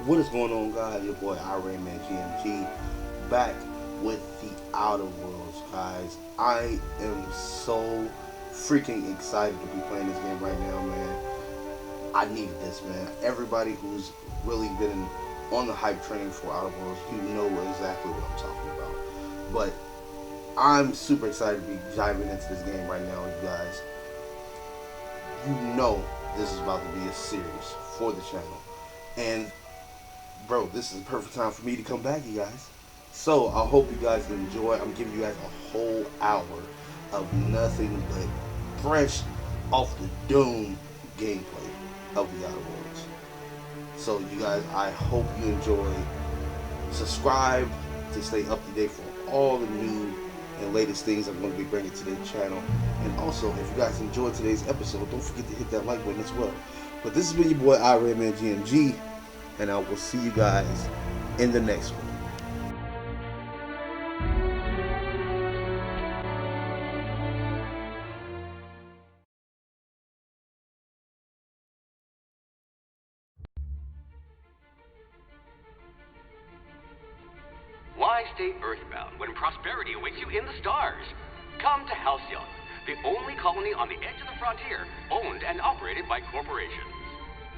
What is going on, guys? Your boy IRAINMAN GMG back with the Outer Worlds, guys. I am so freaking excited to be playing this game right now, man. I needed this, man. Everybody who's really been on the hype train for Outer Worlds, you know exactly what I'm talking about. But I'm super excited to be diving into this game right now, you guys. You know this is about to be a series for the channel. And bro, this is the perfect time for me to come back, you guys. So I hope you guys enjoy. I'm giving you guys a whole hour of nothing but fresh off the dome gameplay of the Outer Worlds. So you guys, I hope you enjoy. Subscribe to stay up to date for all the new and latest things I'm going to be bringing to the channel. And also, if you guys enjoyed today's episode, don't forget to hit that like button as well. But this has been your boy IRAINMAN GMG, and I will see you guys in the next one. Why stay earthbound when prosperity awaits you in the stars? Come to Halcyon, the only colony on the edge of the frontier, owned and operated by corporations.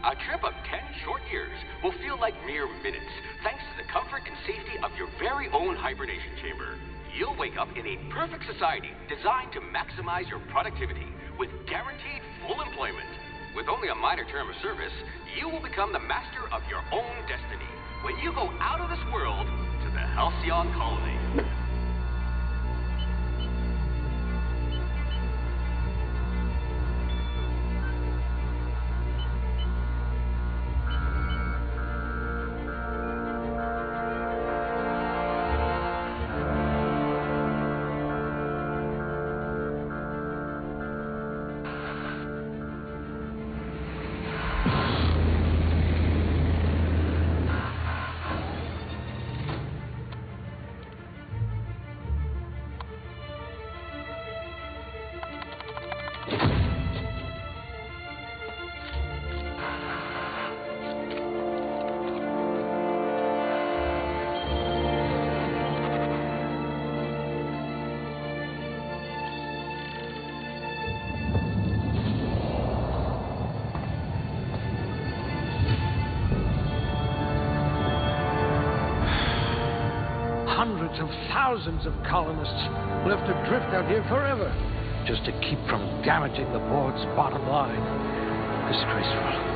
A trip of 10 short years will feel like mere minutes, thanks to the comfort and safety of your very own hibernation chamber. You'll wake up in a perfect society designed to maximize your productivity with guaranteed full employment. With only a minor term of service, you will become the master of your own destiny when you go out of this world to the Halcyon colony. Hundreds of thousands of colonists left adrift out here forever, just to keep from damaging the board's bottom line. Disgraceful.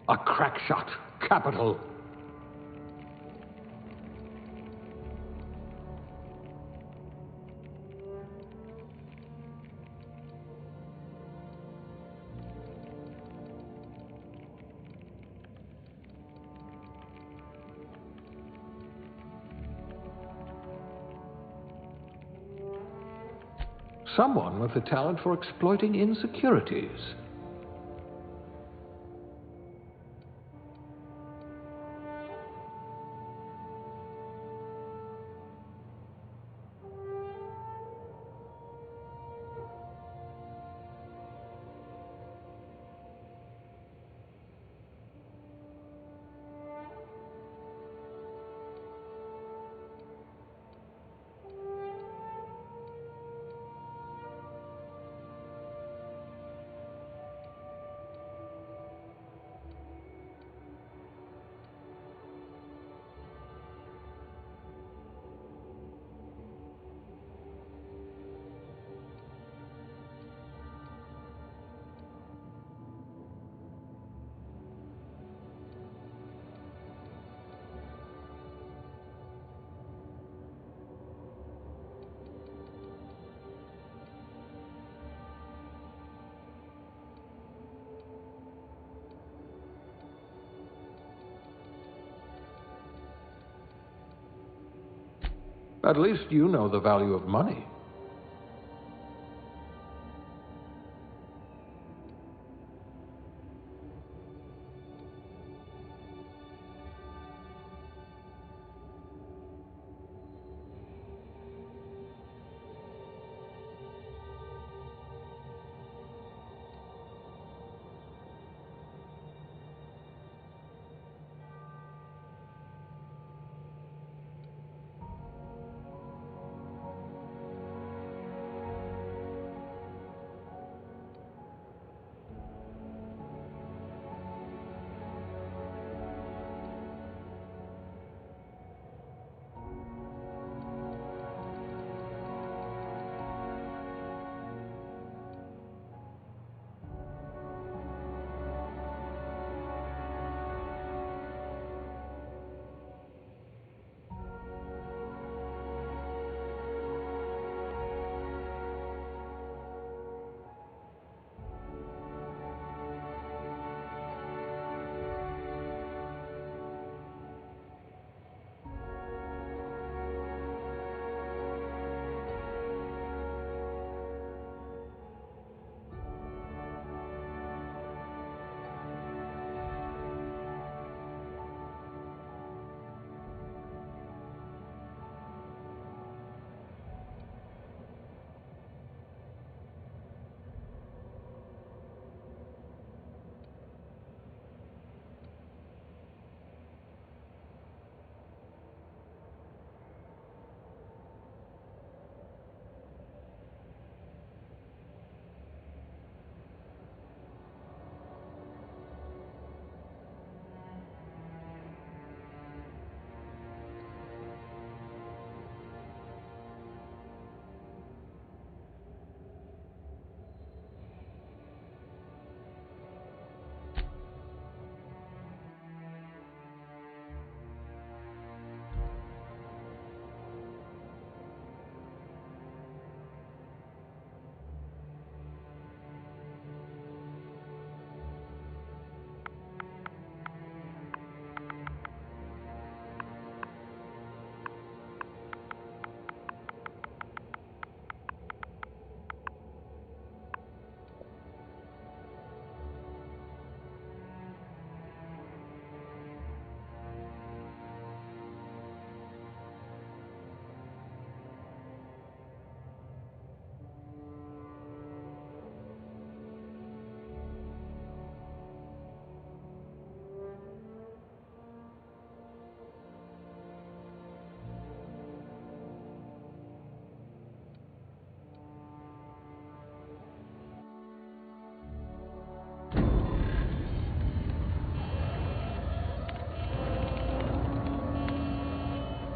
A crack shot. Capital. Someone with the talent for exploiting insecurities. At least you know the value of money.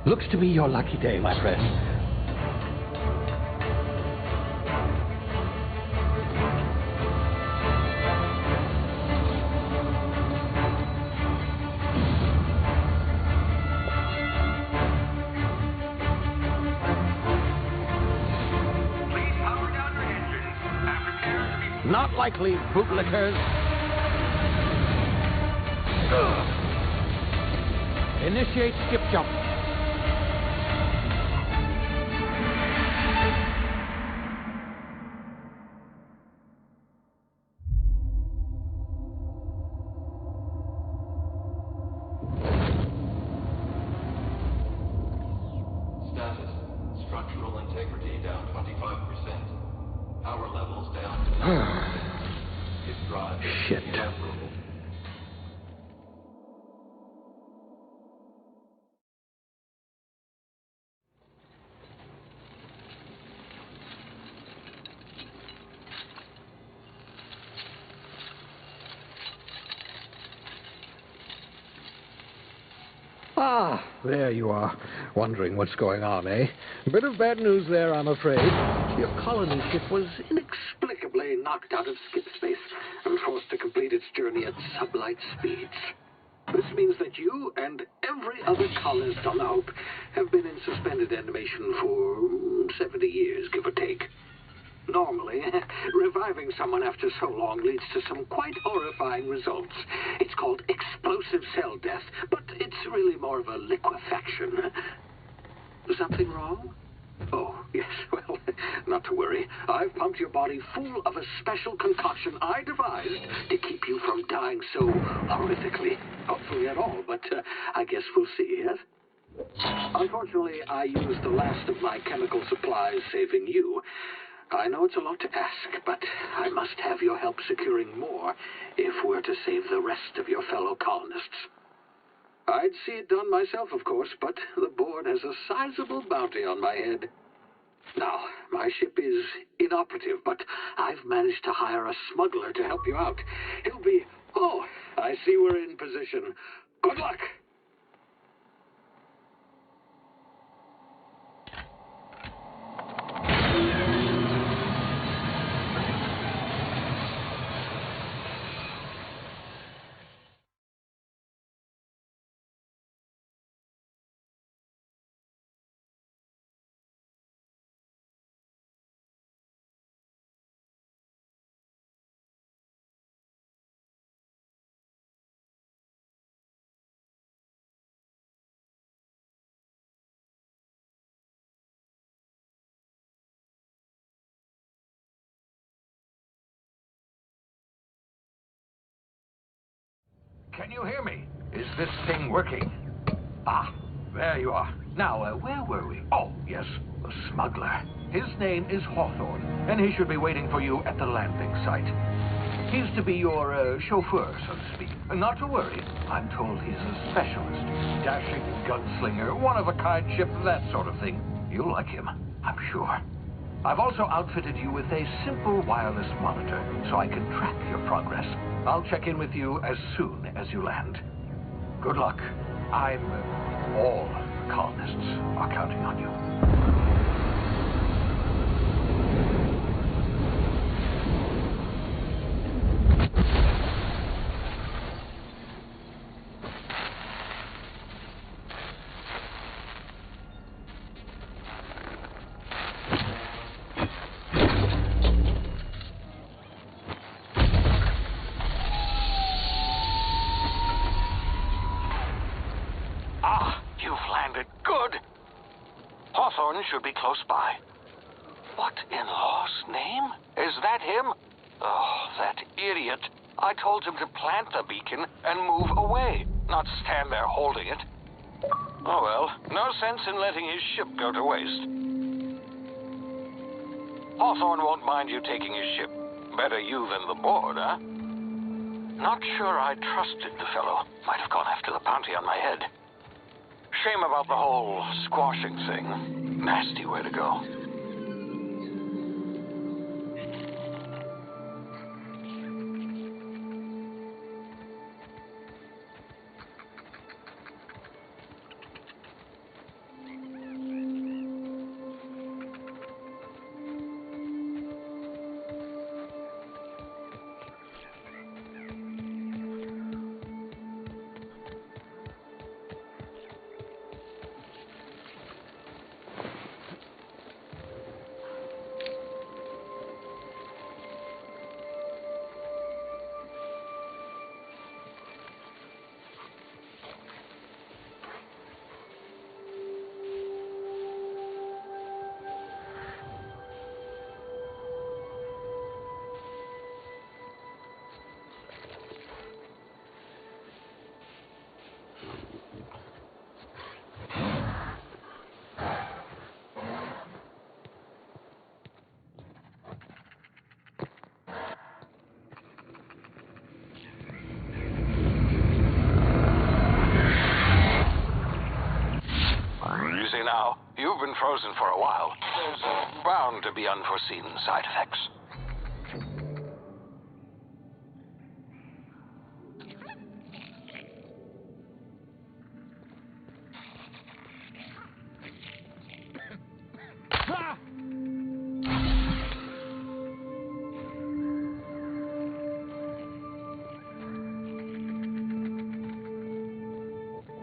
Looks to be your lucky day, my friend. Please power down your engines and prepare to be... Not likely, bootlickers. Initiate skip jump. Status. Structural integrity down 25%. Power levels down to 90%. His drive is Shit. inoperable. Ah, there you are. Wondering what's going on, eh? Bit of bad news there, I'm afraid. Your colony ship was inexplicably knocked out of skip space and forced to complete its journey at sublight speeds. This means that you and every other colonist on the Hope have been in suspended animation for 70 years, give or take. Normally, reviving someone after so long leads to some quite horrifying results. It's called explosive cell death, but it's really more of a liquefaction. Something wrong? Oh, yes, well, not to worry. I've pumped your body full of a special concoction I devised to keep you from dying so horrifically. Hopefully at all, but I guess we'll see, yes? Unfortunately, I used the last of my chemical supplies saving you. I know it's a lot to ask, but I must have your help securing more if we're to save the rest of your fellow colonists. I'd see it done myself, of course, but the board has a sizable bounty on my head. Now, my ship is inoperative, but I've managed to hire a smuggler to help you out. He'll be... Oh, I see we're in position. Good luck! Can you hear me? Is this thing working? Ah, there you are. Now, where were we? Oh, yes, the smuggler. His name is Hawthorne, and he should be waiting for you at the landing site. He's to be your chauffeur, so to speak. Not to worry. I'm told he's a specialist. Dashing gunslinger, one-of-a-kind ship, that sort of thing. You'll like him, I'm sure. I've also outfitted you with a simple wireless monitor, so I can track your progress. I'll check in with you as soon as you land. Good luck. All the colonists are counting on you. Hawthorne should be close by. What in law's name? Is that him? Oh, that idiot. I told him to plant the beacon and move away, not stand there holding it. Oh well, no sense in letting his ship go to waste. Hawthorne won't mind you taking his ship. Better you than the board, huh? Not sure I trusted the fellow. Might have gone after the bounty on my head. Shame about the whole squashing thing. Nasty way to go. Now, you've been frozen for a while. There's bound to be unforeseen side effects.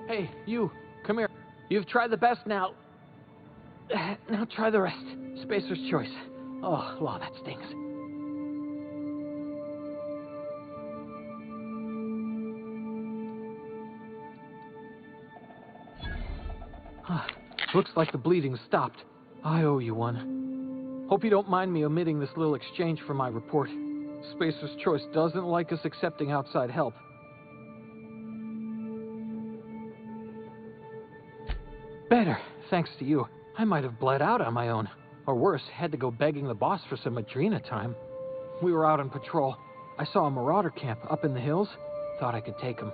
Hey, you, come here. You've tried the best now. Now try the rest. Spacer's choice. Oh, law, that stings. Looks like the bleeding stopped. I owe you one. Hope you don't mind me omitting this little exchange from my report. Spacer's Choice doesn't like us accepting outside help. Better, thanks to you. I might have bled out on my own. Or worse, had to go begging the boss for some Adrena time. We were out on patrol. I saw a marauder camp up in the hills. Thought I could take him.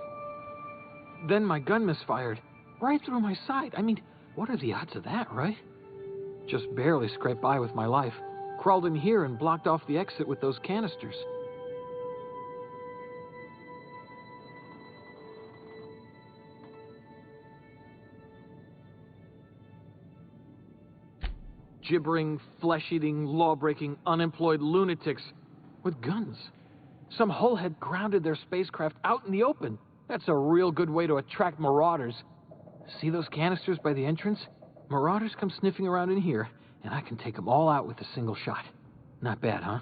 Then my gun misfired. Right through my side. I mean, what are the odds of that, right? Just barely scraped by with my life. Crawled in here and blocked off the exit with those canisters. Gibbering, flesh-eating, law-breaking, unemployed lunatics with guns. Some hullhead grounded their spacecraft out in the open. That's a real good way to attract marauders. See those canisters by the entrance? Marauders come sniffing around in here, and I can take them all out with a single shot. Not bad, huh?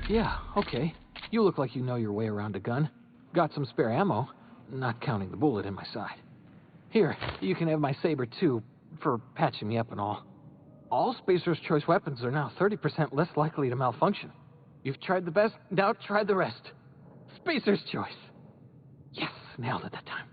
Yeah, okay. You look like you know your way around a gun. Got some spare ammo, not counting the bullet in my side. Here, you can have my saber too, for patching me up and all. All Spacer's Choice weapons are now 30% less likely to malfunction. You've tried the best, now try the rest. Spacer's Choice. Yes, nailed it that time.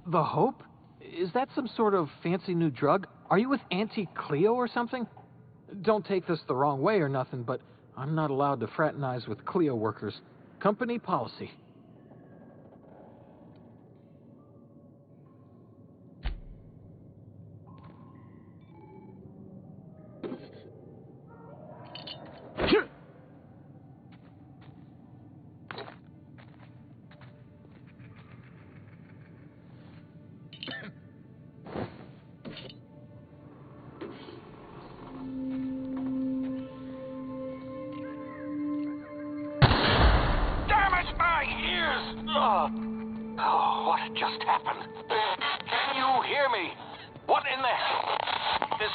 The Hope? Is that some sort of fancy new drug? Are you with Auntie Cleo or something? Don't take this the wrong way or nothing, but I'm not allowed to fraternize with Cleo workers. Company policy. Oh, what just happened? Can you hear me? What in the hell? This...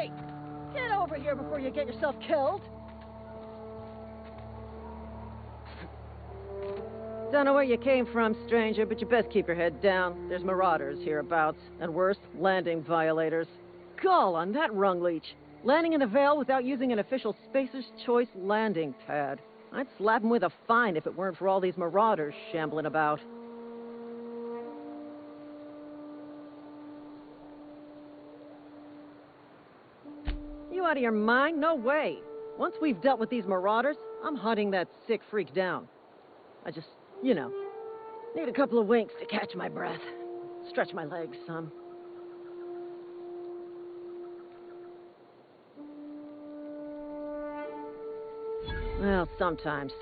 Hey! Get over here before you get yourself killed! Don't know where you came from, stranger, but you best keep your head down. There's marauders hereabouts, and worse, landing violators. Gall on that rung leech. Landing in the Vale without using an official Spacer's Choice landing pad. I'd slap him with a fine if it weren't for all these marauders shambling about. You out of your mind? No way. Once we've dealt with these marauders, I'm hunting that sick freak down. I just, you know, need a couple of winks to catch my breath. Stretch my legs some. Well, sometimes.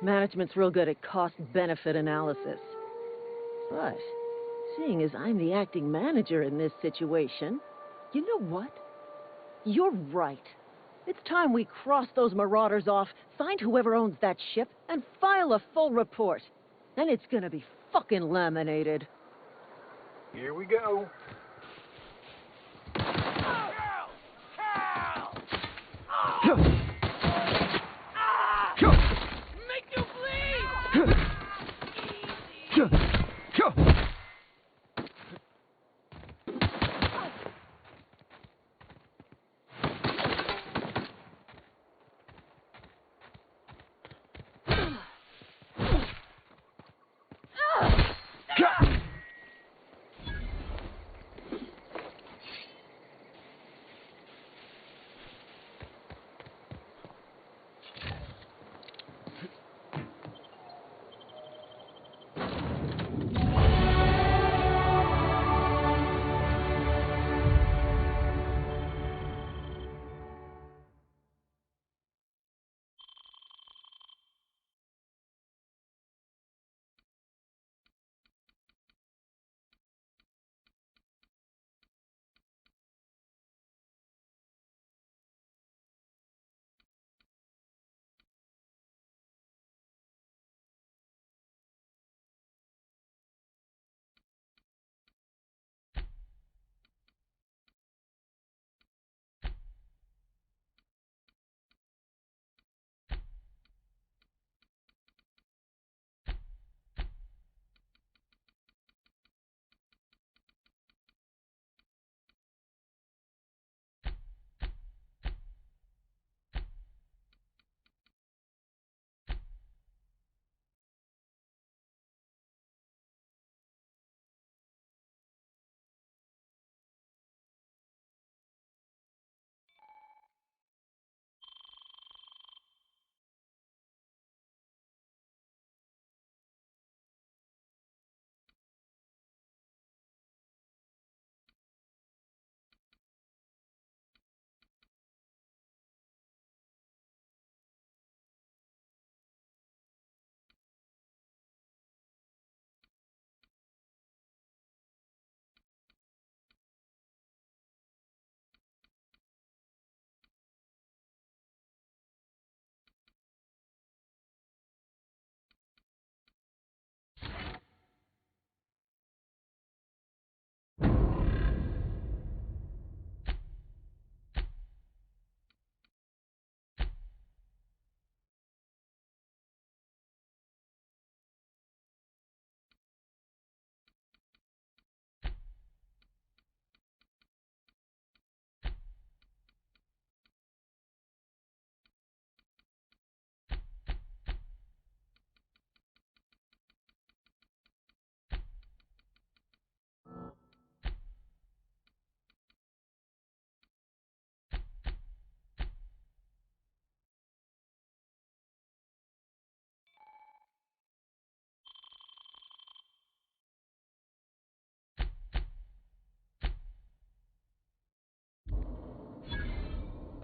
Management's real good at cost-benefit analysis. But, seeing as I'm the acting manager in this situation, you know what? You're right. It's time we cross those marauders off, find whoever owns that ship, and file a full report. Then it's gonna be fucking laminated. Here we go. Make you bleed!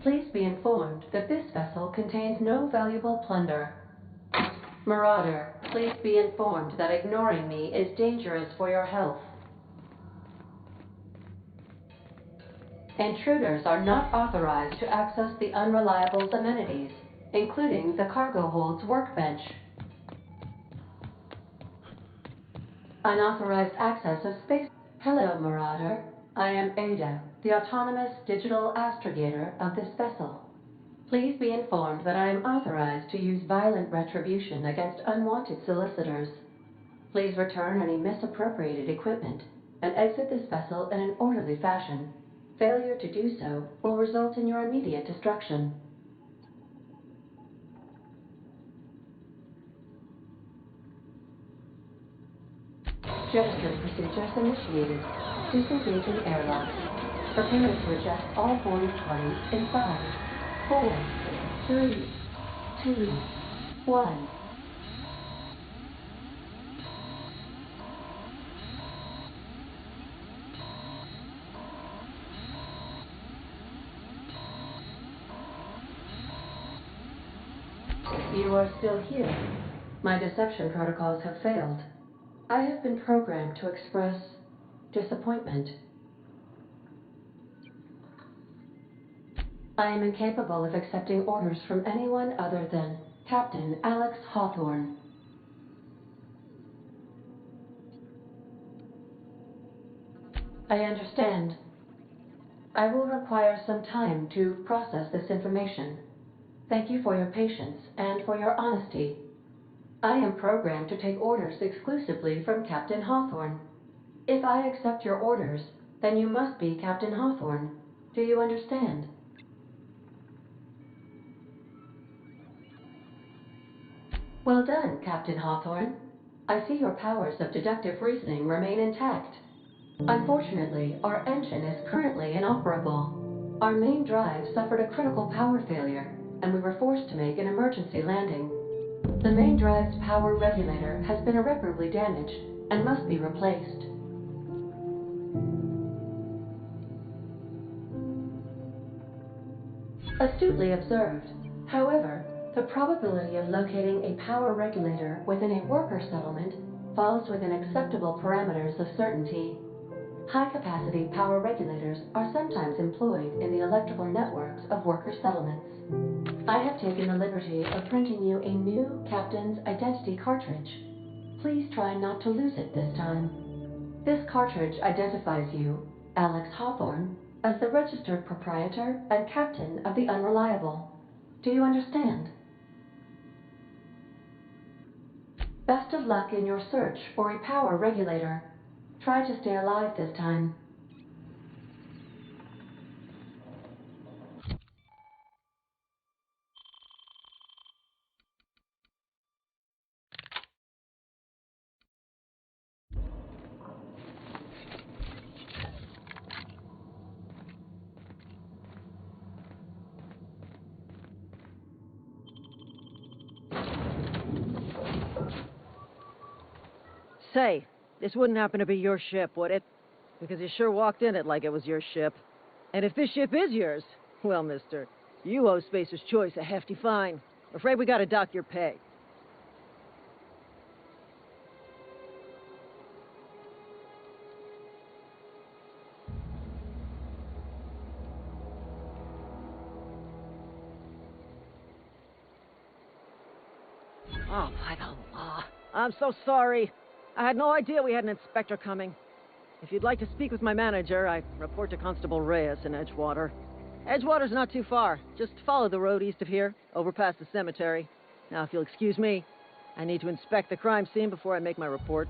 Please be informed that this vessel contains no valuable plunder. Marauder, please be informed that ignoring me is dangerous for your health. Intruders are not authorized to access the Unreliable's amenities, including the cargo hold's workbench. Unauthorized access of space. Hello, Marauder. I am Ada, the autonomous digital astrogator of this vessel. Please be informed that I am authorized to use violent retribution against unwanted solicitors. Please return any misappropriated equipment and exit this vessel in an orderly fashion. Failure to do so will result in your immediate destruction. Jetstream procedures initiated. Disengaging airlock. Prepare to eject all boarding parties in 5, 4, 3, 2, 1. You are still here. My deception protocols have failed. I have been programmed to express disappointment. I am incapable of accepting orders from anyone other than Captain Alex Hawthorne. I understand. I will require some time to process this information. Thank you for your patience and for your honesty. I am programmed to take orders exclusively from Captain Hawthorne. If I accept your orders, then you must be Captain Hawthorne. Do you understand? Well done, Captain Hawthorne. I see your powers of deductive reasoning remain intact. Unfortunately, our engine is currently inoperable. Our main drive suffered a critical power failure, and we were forced to make an emergency landing. The main drive's power regulator has been irreparably damaged and must be replaced. Astutely observed. However, the probability of locating a power regulator within a worker settlement falls within acceptable parameters of certainty. High-capacity power regulators are sometimes employed in the electrical networks of worker settlements. I have taken the liberty of printing you a new Captain's Identity cartridge. Please try not to lose it this time. This cartridge identifies you, Alex Hawthorne, as the registered proprietor and captain of the Unreliable. Do you understand? Best of luck in your search for a power regulator. Try to stay alive this time. Say, this wouldn't happen to be your ship, would it? Because you sure walked in it like it was your ship. And if this ship is yours, well, mister, you owe Spacer's Choice a hefty fine. I'm afraid we gotta dock your pay. Oh, by the law. I'm so sorry. I had no idea we had an inspector coming. If you'd like to speak with my manager, I report to Constable Reyes in Edgewater. Edgewater's not too far. Just follow the road east of here, over past the cemetery. Now, if you'll excuse me, I need to inspect the crime scene before I make my report.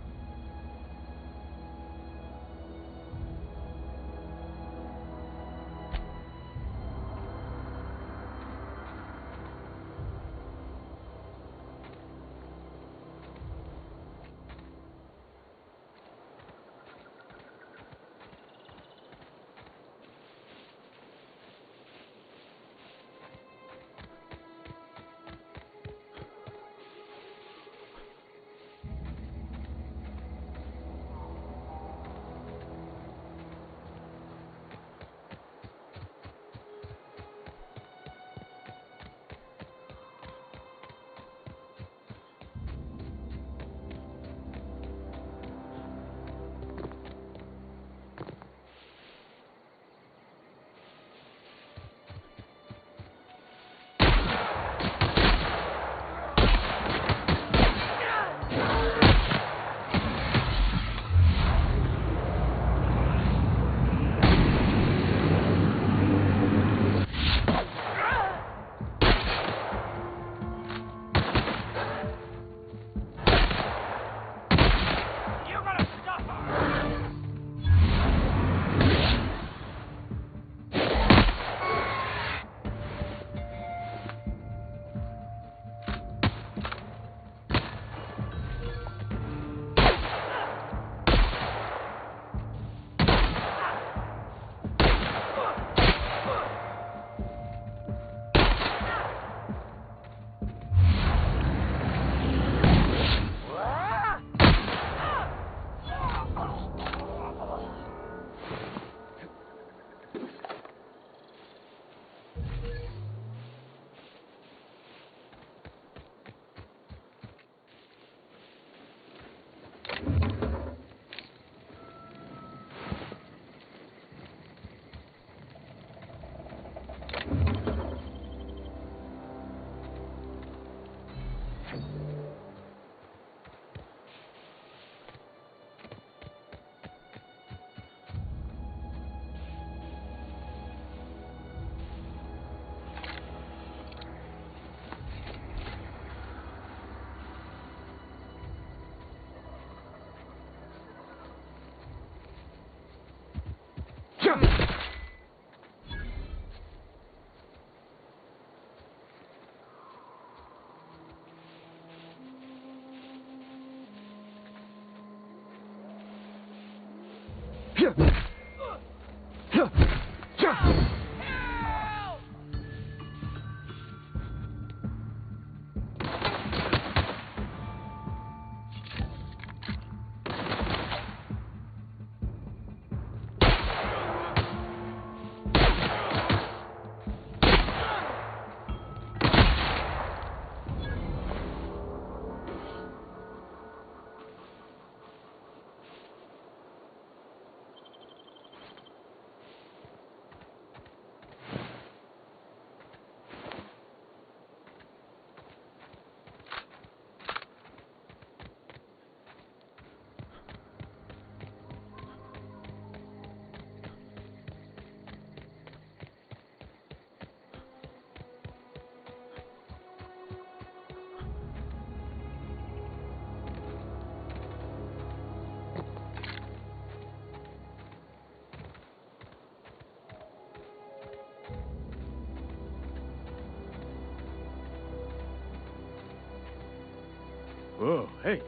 Whoa, hey,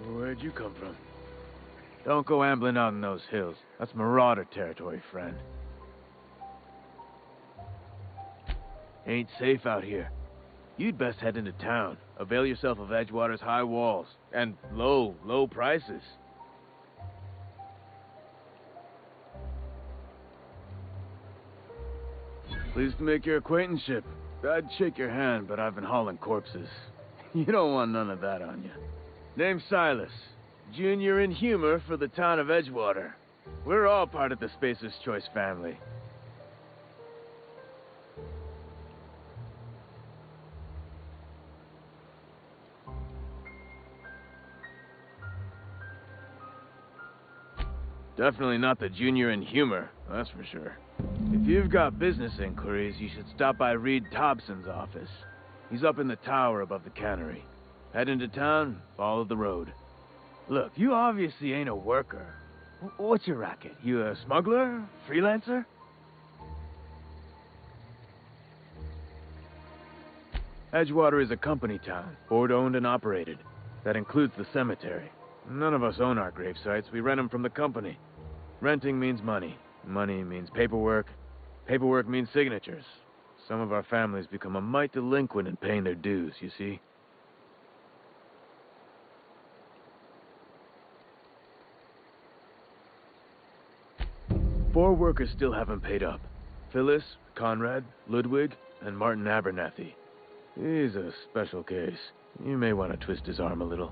where'd you come from? Don't go ambling out in those hills. That's marauder territory, friend. Ain't safe out here. You'd best head into town. Avail yourself of Edgewater's high walls. And low prices. Pleased to make your acquaintanceship. I'd shake your hand, but I've been hauling corpses. You don't want none of that on you. Name's Silas. Junior in humor for the town of Edgewater. We're all part of the Spacer's Choice family. Definitely not the junior in humor, that's for sure. If you've got business inquiries, you should stop by Reed Thompson's office. He's up in the tower above the cannery. Head into town, follow the road. Look, you obviously ain't a worker. What's your racket? You a smuggler? Freelancer? Edgewater is a company town, board-owned and operated. That includes the cemetery. None of us own our grave sites. We rent them from the company. Renting means money. Money means paperwork. Paperwork means signatures. Some of our families become a mite delinquent in paying their dues, you see. Four workers still haven't paid up. Phyllis, Conrad, Ludwig, and Martin Abernathy. He's a special case. You may want to twist his arm a little.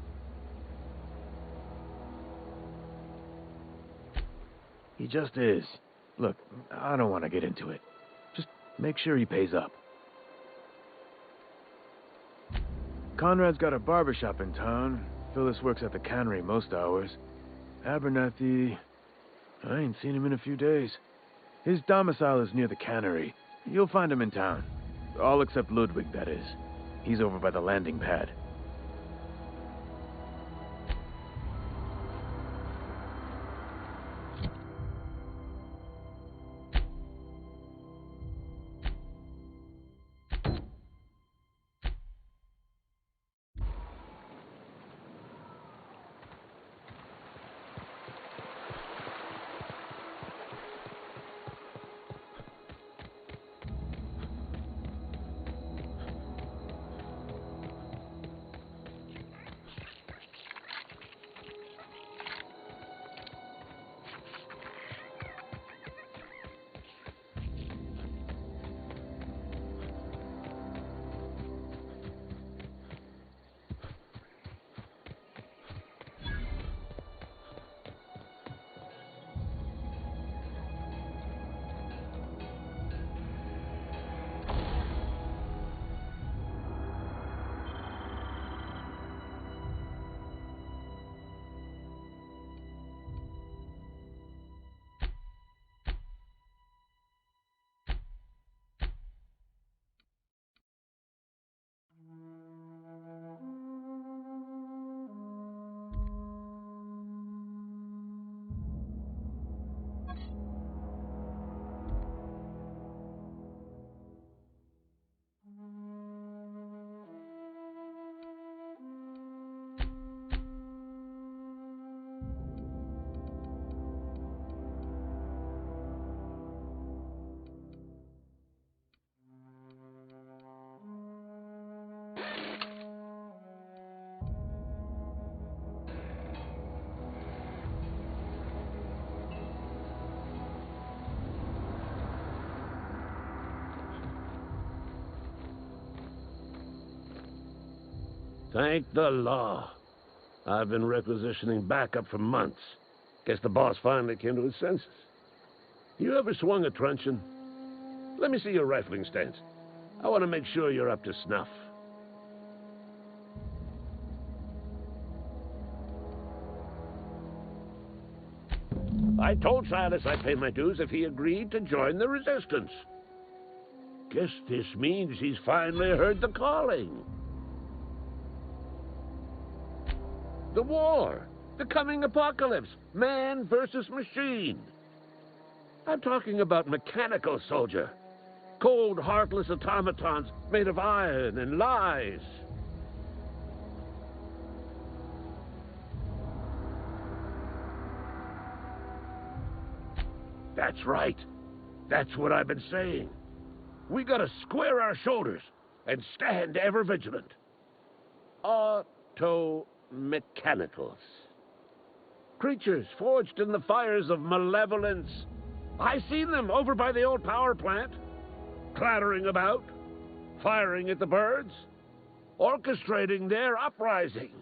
He just is. Look, I don't want to get into it. Just make sure he pays up. Conrad's got a barbershop in town. Phyllis works at the cannery most hours. Abernathy... I ain't seen him in a few days. His domicile is near the cannery. You'll find him in town. All except Ludwig, that is. He's over by the landing pad. Thank the law. I've been requisitioning backup for months. Guess the boss finally came to his senses. You ever swung a truncheon? Let me see your rifling stance. I want to make sure you're up to snuff. I told Silas I'd pay my dues if he agreed to join the resistance. Guess this means he's finally heard the calling. The war, the coming apocalypse, man versus machine. I'm talking about mechanical soldier. Cold, heartless automatons made of iron and lies. That's right. That's what I've been saying. We gotta square our shoulders and stand ever vigilant. Auto-mechanicals. Creatures forged in the fires of malevolence. I seen them over by the old power plant, clattering about, firing at the birds, orchestrating their uprising.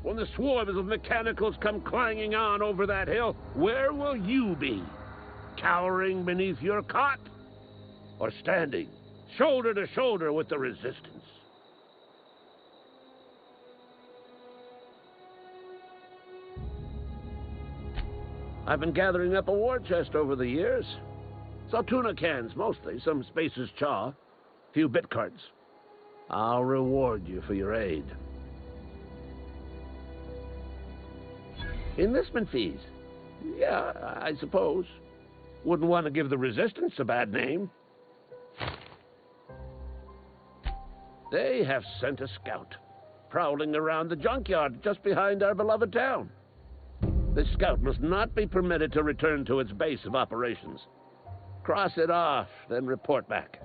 When the swarms of mechanicals come clanging on over that hill, where will you be? Cowering beneath your cot? Or standing shoulder to shoulder with the resistance? I've been gathering up a war chest over the years. Saw tuna cans mostly, some Spacer's Chaw, a few bit cards. I'll reward you for your aid. Enlistment fees? Yeah, I suppose. Wouldn't want to give the resistance a bad name. They have sent a scout, prowling around the junkyard just behind our beloved town. This scout must not be permitted to return to its base of operations. Cross it off, then report back.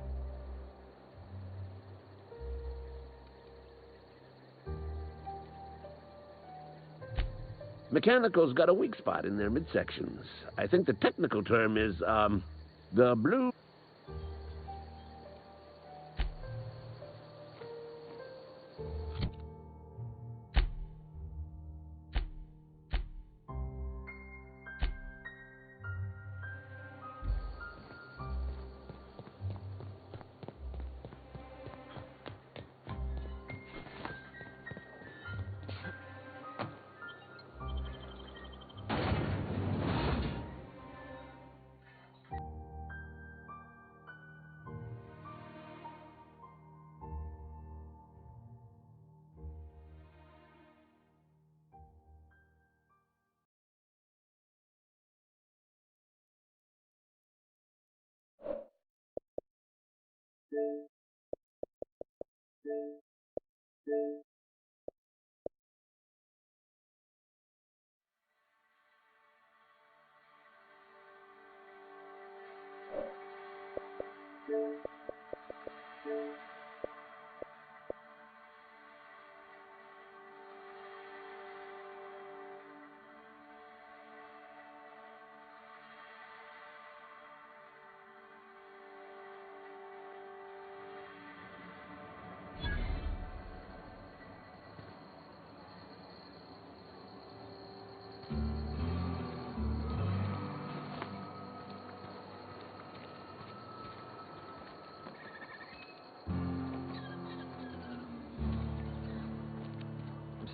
Mechanicals got a weak spot in their midsections. I think the technical term is, the blue...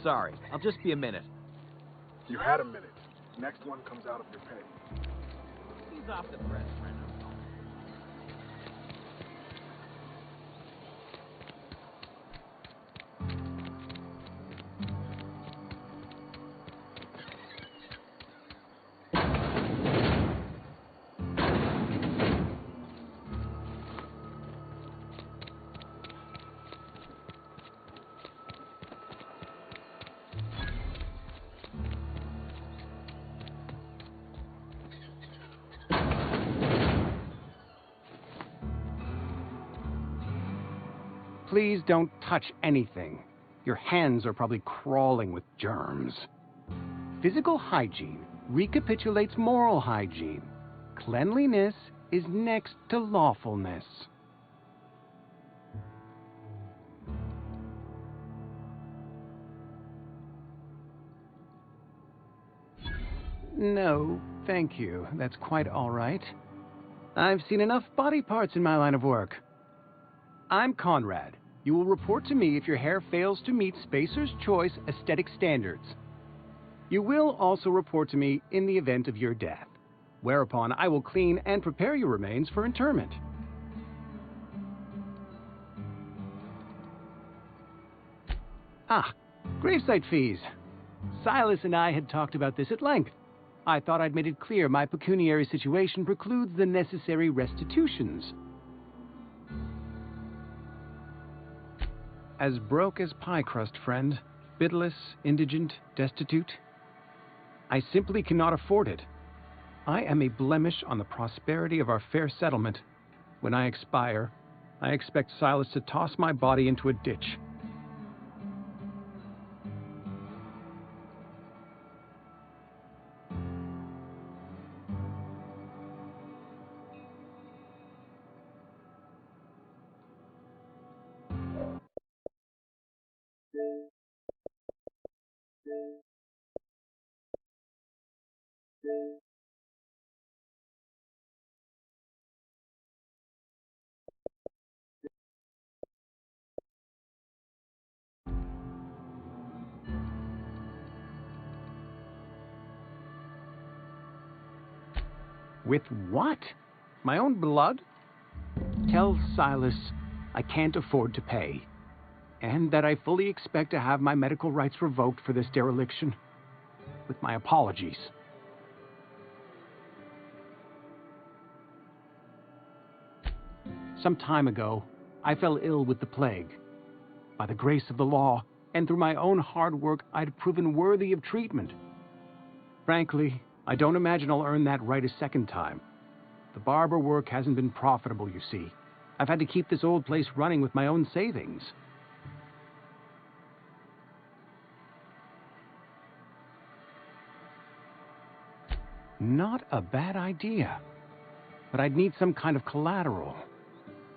Sorry, I'll just be a minute. You had a minute. Next one comes out of your pay. He's off the press right now. Please don't touch anything. Your hands are probably crawling with germs. Physical hygiene recapitulates moral hygiene. Cleanliness is next to lawfulness. No, thank you. That's quite all right. I've seen enough body parts in my line of work. I'm Conrad. You will report to me if your hair fails to meet Spacer's Choice aesthetic standards. You will also report to me in the event of your death, whereupon I will clean and prepare your remains for interment. Ah, gravesite fees. Silas and I had talked about this at length. I thought I'd made it clear my pecuniary situation precludes the necessary restitutions. As broke as pie crust, friend. Bitless, indigent, destitute. I simply cannot afford it. I am a blemish on the prosperity of our fair settlement. When I expire, I expect Silas to toss my body into a ditch. With what? My own blood? Tell Silas I can't afford to pay, and that I fully expect to have my medical rights revoked for this dereliction. With my apologies. Some time ago, I fell ill with the plague. By the grace of the law, and through my own hard work, I'd proven worthy of treatment. Frankly, I don't imagine I'll earn that right a second time. The barber work hasn't been profitable, you see. I've had to keep this old place running with my own savings. Not a bad idea. But I'd need some kind of collateral.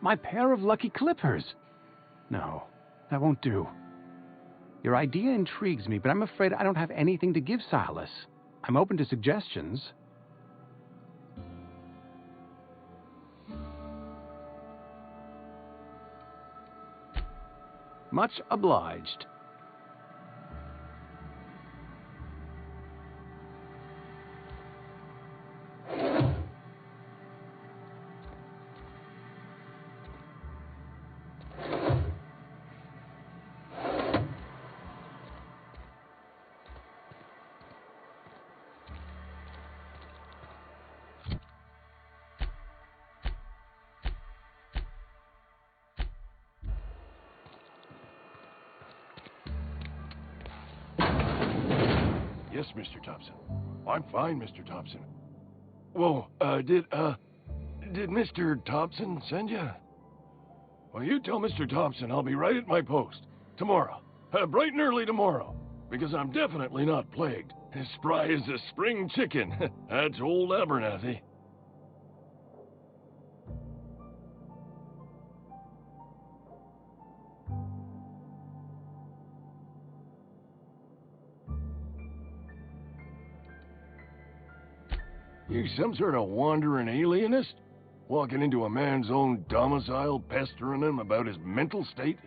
My pair of lucky clippers. No, that won't do. Your idea intrigues me, but I'm afraid I don't have anything to give Silas. I'm open to suggestions. Much obliged. Yes, Mr. Thompson. I'm fine, Mr. Thompson. Whoa, did Mr. Thompson send you? Well, you tell Mr. Thompson I'll be right at my post. Tomorrow. Bright and early tomorrow. Because I'm definitely not plagued. As spry as a spring chicken. That's old Abernathy. You some sort of wandering alienist? Walking into a man's own domicile, pestering him about his mental state?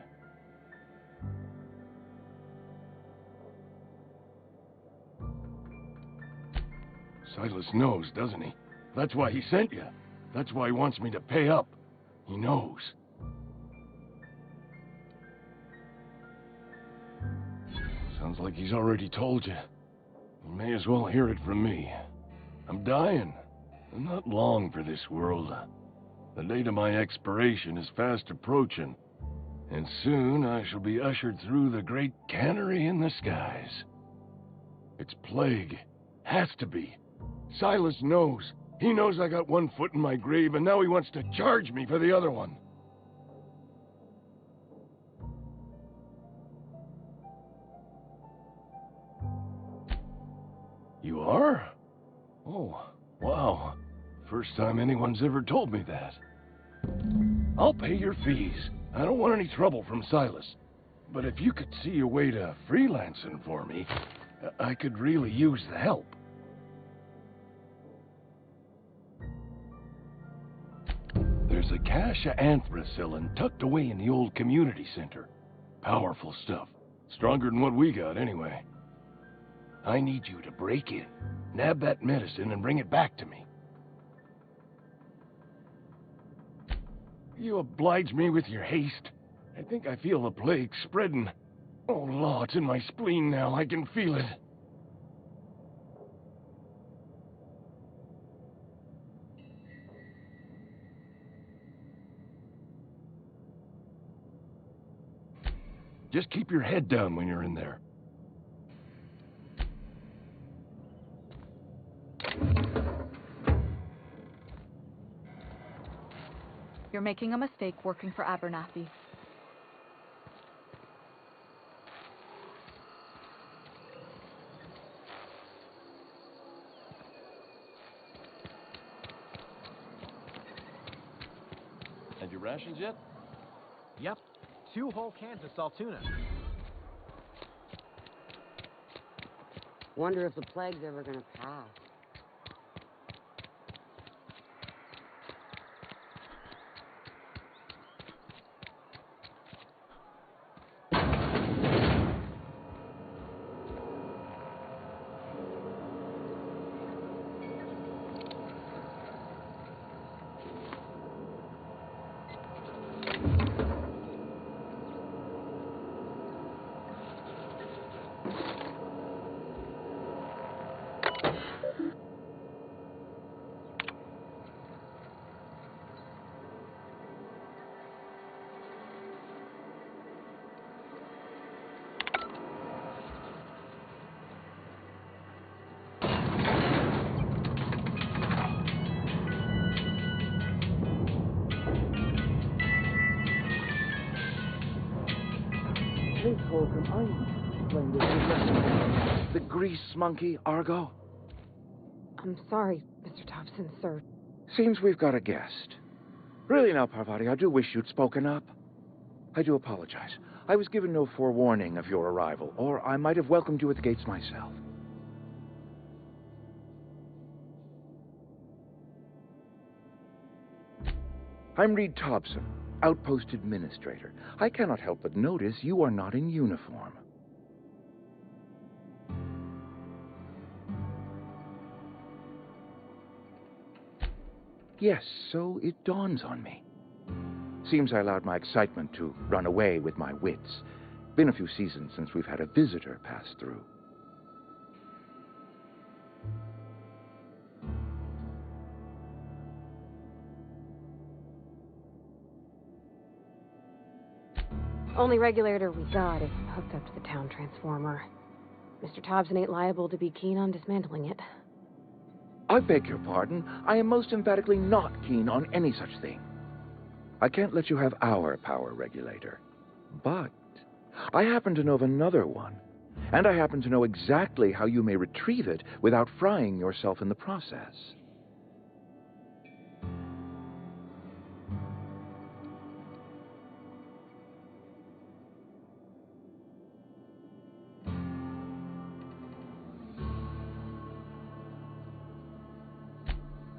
Silas knows, doesn't he? That's why he sent you. That's why he wants me to pay up. He knows. Sounds like he's already told you. You may as well hear it from me. I'm dying. I'm not long for this world. The date of my expiration is fast approaching, and soon I shall be ushered through the great cannery in the skies. It's plague. Has to be. Silas knows. He knows I got one foot in my grave, and now he wants to charge me for the other one. You are? Oh, wow. First time anyone's ever told me that. I'll pay your fees. I don't want any trouble from Silas. But if you could see a way to freelancing for me, I could really use the help. There's a cache of anthracillin tucked away in the old community center. Powerful stuff. Stronger than what we got, anyway. I need you to break in, nab that medicine, and bring it back to me. You oblige me with your haste. I think I feel the plague spreading. Oh, Law, it's in my spleen now. I can feel it. Just keep your head down when you're in there. You're making a mistake working for Abernathy. Had your rations yet? Yep. 2 whole cans of salt tuna. Wonder if the plague's ever gonna pass. The grease monkey, Argo? I'm sorry, Mr. Thompson, sir. Seems we've got a guest. Really now, Parvati, I do wish you'd spoken up. I do apologize. I was given no forewarning of your arrival, or I might have welcomed you at the gates myself. I'm Reed Thompson, Outpost Administrator. I cannot help but notice you are not in uniform. Yes, so it dawns on me. Seems I allowed my excitement to run away with my wits. Been a few seasons since we've had a visitor pass through. Only regulator we got is hooked up to the town transformer. Mr. Thompson ain't liable to be keen on dismantling it. I beg your pardon. I am most emphatically not keen on any such thing. I can't let you have our power regulator. But I happen to know of another one. And I happen to know exactly how you may retrieve it without frying yourself in the process.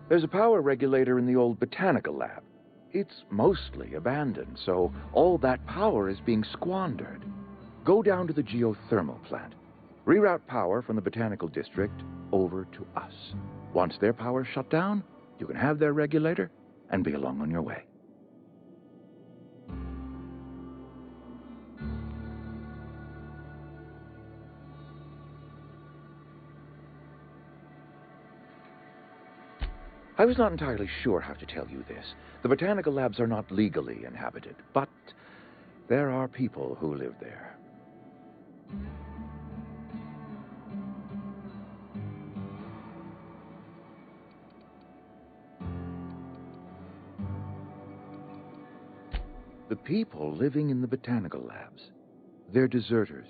There's a power regulator in the old botanical lab. It's mostly abandoned, so all that power is being squandered. Go down to the geothermal plant. Reroute power from the botanical district over to us. Once their power's shut down, you can have their regulator and be along on your way. I was not entirely sure how to tell you this. The botanical labs are not legally inhabited, but there are people who live there. The people living in the botanical labs, they're deserters,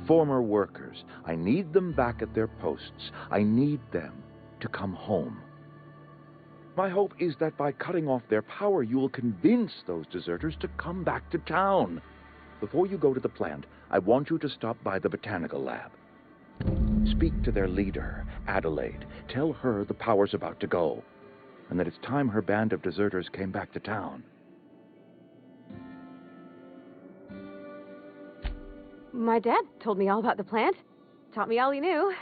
former workers. I need them back at their posts. I need them to come home. My hope is that by cutting off their power, you will convince those deserters to come back to town. Before you go to the plant, I want you to stop by the botanical lab. Speak to their leader, Adelaide. Tell her the power's about to go. and that it's time her band of deserters came back to town. My dad told me all about the plant. Taught me all he knew.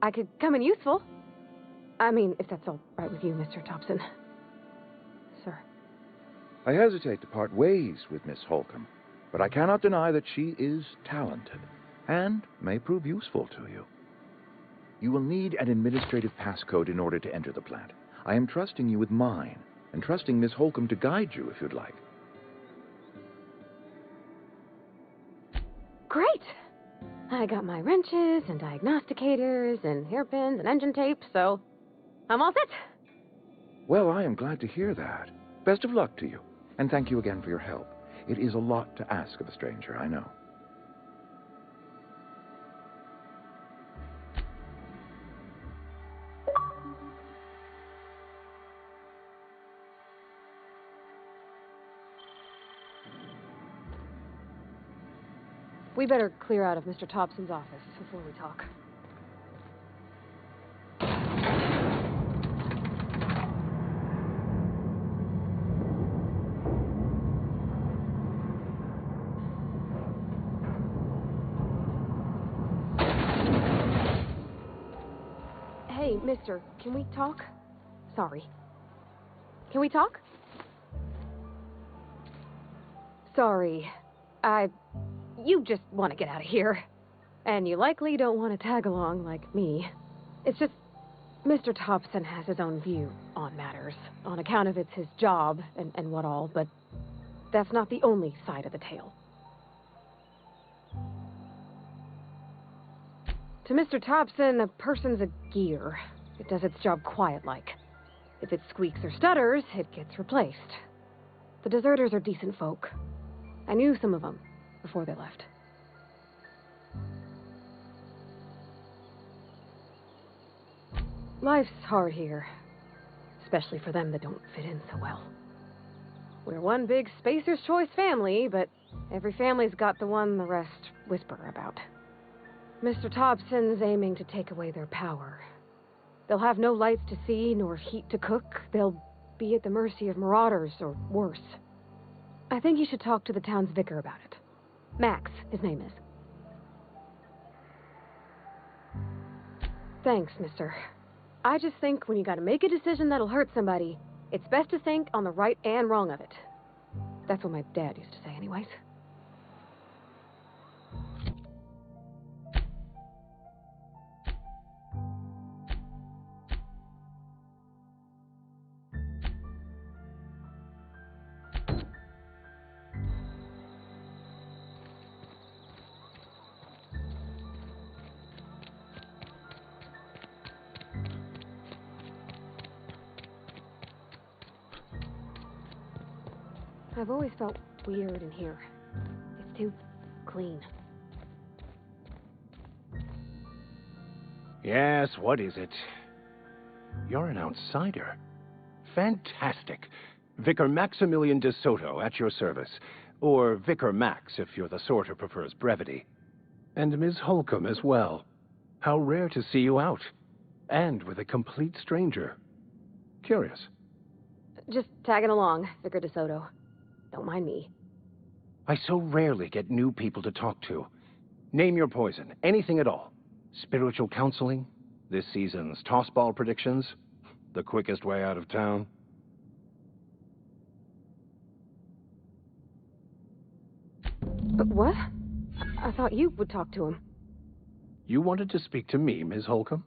I could come in useful. I mean, if that's all right with you, Mr. Thompson. Sir. I hesitate to part ways with Miss Holcomb, but I cannot deny that she is talented and may prove useful to you. You will need an administrative passcode in order to enter the plant. I am trusting you with mine, and trusting Miss Holcomb to guide you if you'd like. Great! I got my wrenches and diagnosticators and hairpins and engine tape, so I'm all set. Well, I am glad to hear that. Best of luck to you, and thank you again for your help. It is a lot to ask of a stranger, I know. We better clear out of Mr. Thompson's office before we talk. Hey, mister, can we talk? Sorry. Can we talk? Sorry. You just want to get out of here. And you likely don't want to tag along like me. It's just, Mr. Thompson has his own view on matters, on account of it's his job and what all, but that's not the only side of the tale. To Mr. Thompson, a person's a gear. It does its job quiet-like. If it squeaks or stutters, it gets replaced. The deserters are decent folk. I knew some of them before they left. Life's hard here, especially for them that don't fit in so well. We're one big Spacer's Choice family, but every family's got the one the rest whisper about. Mr. Thompson's aiming to take away their power. They'll have no lights to see, nor heat to cook. They'll be at the mercy of marauders, or worse. I think you should talk to the town's vicar about it. Max, his name is. Thanks, mister. I just think when you gotta make a decision that'll hurt somebody, it's best to think on the right and wrong of it. That's what my dad used to say anyways. I've always felt weird in here. It's too clean. Yes, what is it? You're an outsider. Fantastic. Vicar Maximilian de Soto at your service. Or Vicar Max, if you're the sort who prefers brevity. And Ms. Holcomb as well. How rare to see you out. And with a complete stranger. Curious. Just tagging along, Vicar de Soto. Don't mind me. I so rarely get new people to talk to. Name your poison, anything at all. Spiritual counseling, this season's tossball predictions, the quickest way out of town. But what? I thought you would talk to him. You wanted to speak to me, Ms. Holcomb?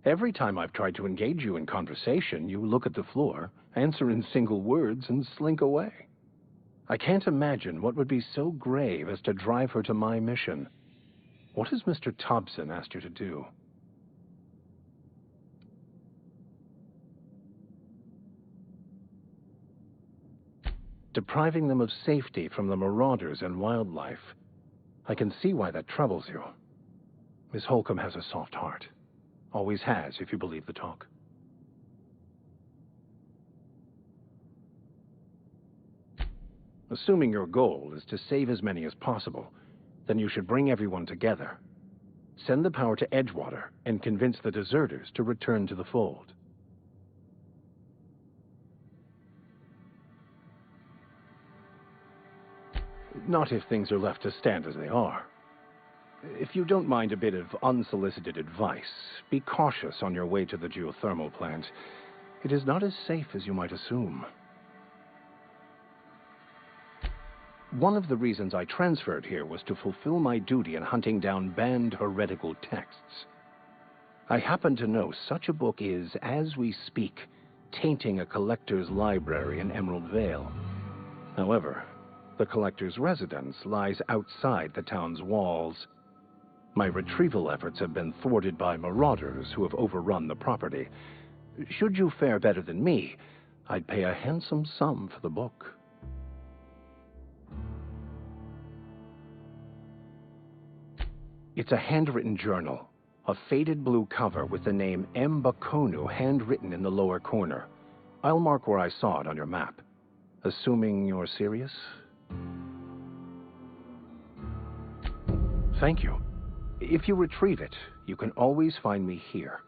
Every time I've tried to engage you in conversation, you look at the floor, answer in single words, and slink away. I can't imagine what would be so grave as to drive her to my mission. What has Mr. Thompson asked you to do? Depriving them of safety from the marauders and wildlife. I can see why that troubles you. Miss Holcomb has a soft heart. Always has, if you believe the talk. Assuming your goal is to save as many as possible, then you should bring everyone together. Send the power to Edgewater and convince the deserters to return to the fold. Not if things are left to stand as they are. If you don't mind a bit of unsolicited advice, be cautious on your way to the geothermal plant. It is not as safe as you might assume. One of the reasons I transferred here was to fulfill my duty in hunting down banned heretical texts. I happen to know such a book is, as we speak, tainting a collector's library in Emerald Vale. However, the collector's residence lies outside the town's walls. My retrieval efforts have been thwarted by marauders who have overrun the property. Should you fare better than me, I'd pay a handsome sum for the book. It's a handwritten journal, a faded blue cover with the name M. Bakonu handwritten in the lower corner. I'll mark where I saw it on your map. Assuming you're serious? Thank you. If you retrieve it, you can always find me here.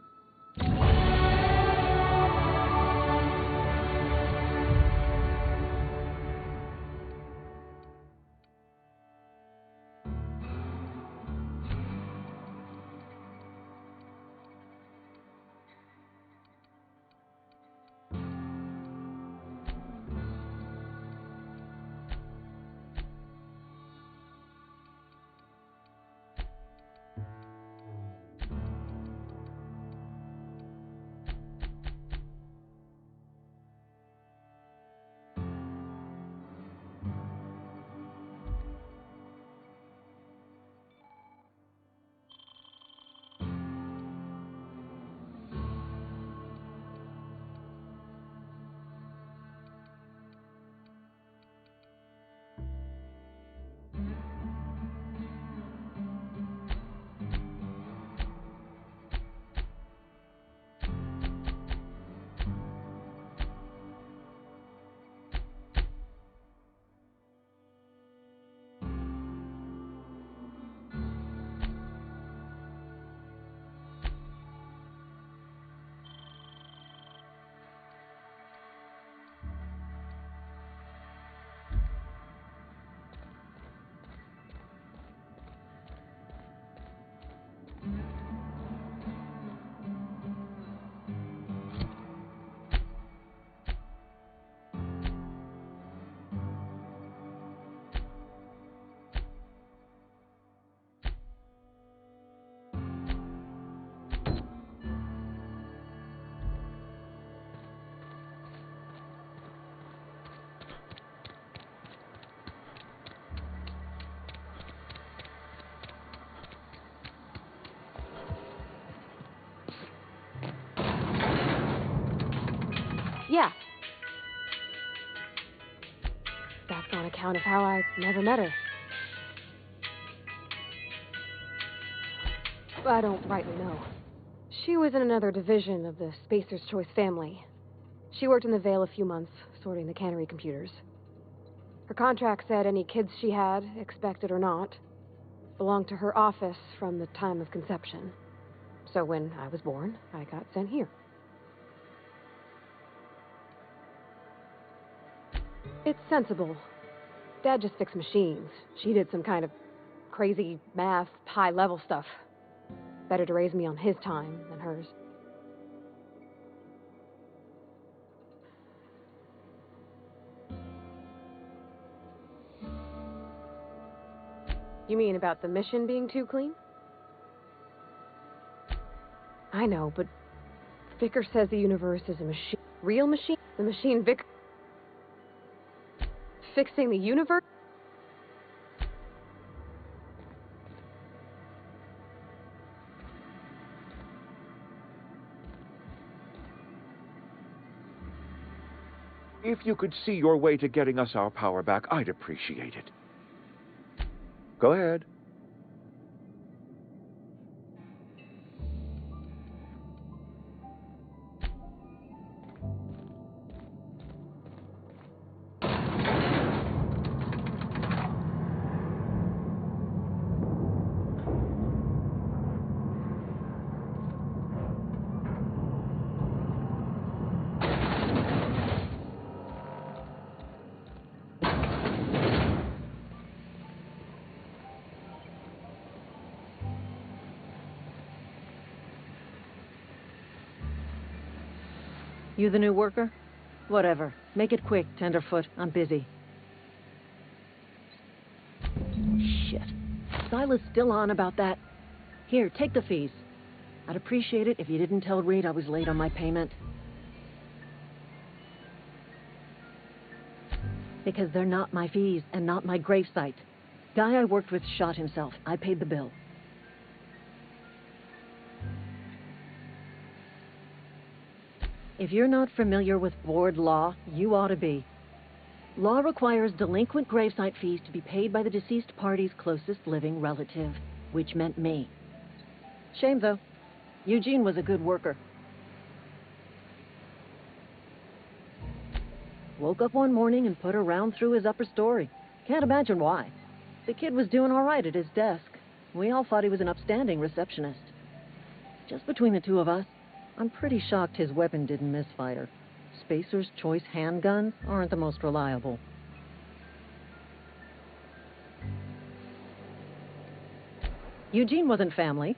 Yeah. That's on account of how I never met her. I don't rightly know. She was in another division of the Spacer's Choice family. She worked in the Vale a few months, sorting the cannery computers. Her contract said any kids she had, expected or not, belonged to her office from the time of conception. So when I was born, I got sent here. It's sensible. Dad just fixed machines. She did some kind of crazy math, high-level stuff. Better to raise me on his time than hers. You mean about the mission being too clean? I know, but Vicar says the universe is a machine. Real machine? The machine Vicar... Fixing the universe? If you could see your way to getting us our power back, I'd appreciate it. Go ahead. You the new worker? Whatever. Make it quick, Tenderfoot. I'm busy. Shit. Silas still on about that? Here, take the fees. I'd appreciate it if you didn't tell Reed I was late on my payment. Because they're not my fees and not my gravesite. Guy I worked with shot himself. I paid the bill. If you're not familiar with board law, you ought to be. Law requires delinquent gravesite fees to be paid by the deceased party's closest living relative, which meant me. Shame, though. Eugene was a good worker. Woke up one morning and put a round through his upper story. Can't imagine why. The kid was doing all right at his desk. We all thought he was an upstanding receptionist. Just between the two of us, I'm pretty shocked his weapon didn't misfire. Spacer's Choice handguns aren't the most reliable. Eugene wasn't family.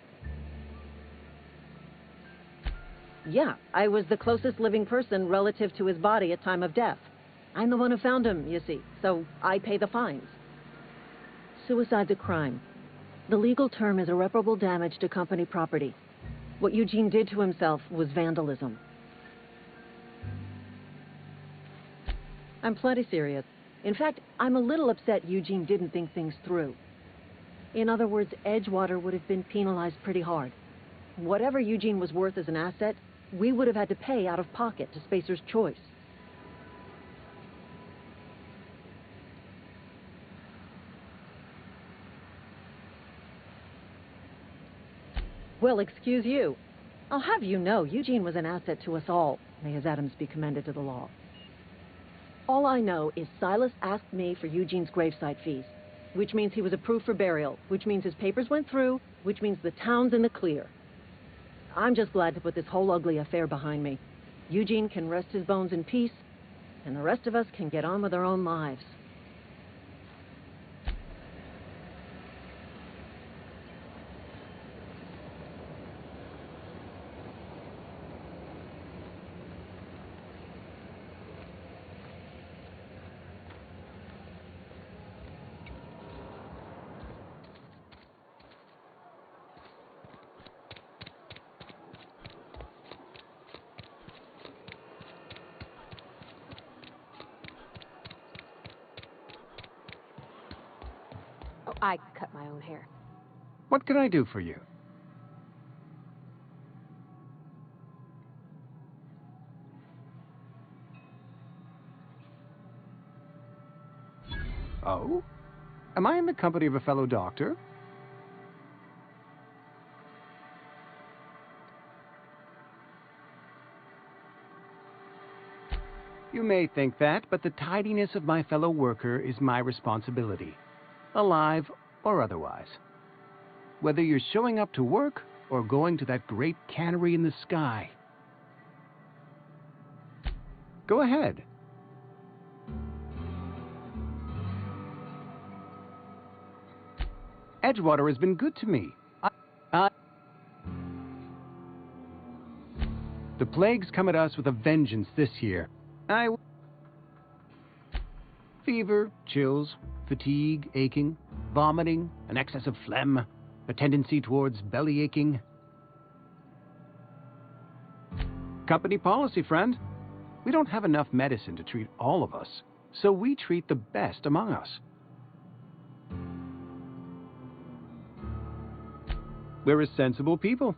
Yeah, I was the closest living person relative to his body at time of death. I'm the one who found him, you see, so I pay the fines. Suicide's a crime. The legal term is irreparable damage to company property. What Eugene did to himself was vandalism. I'm plenty serious. In fact, I'm a little upset Eugene didn't think things through. In other words, Edgewater would have been penalized pretty hard. Whatever Eugene was worth as an asset, we would have had to pay out of pocket to Spacer's Choice. Well, excuse you. I'll have you know, Eugene was an asset to us all. May his atoms be commended to the law. All I know is Silas asked me for Eugene's gravesite fees, which means he was approved for burial, which means his papers went through, which means the town's in the clear. I'm just glad to put this whole ugly affair behind me. Eugene can rest his bones in peace, and the rest of us can get on with our own lives. Oh, I cut my own hair. What can I do for you? Oh? Am I in the company of a fellow doctor? You may think that, but the tidiness of my fellow worker is my responsibility, alive or otherwise. Whether you're showing up to work or going to that great cannery in the sky. Go ahead. Edgewater has been good to me. The plague's come at us with a vengeance this year. Fever, chills, fatigue, aching, vomiting, an excess of phlegm, a tendency towards belly aching. Company policy, friend. We don't have enough medicine to treat all of us, so we treat the best among us. We're a sensible people.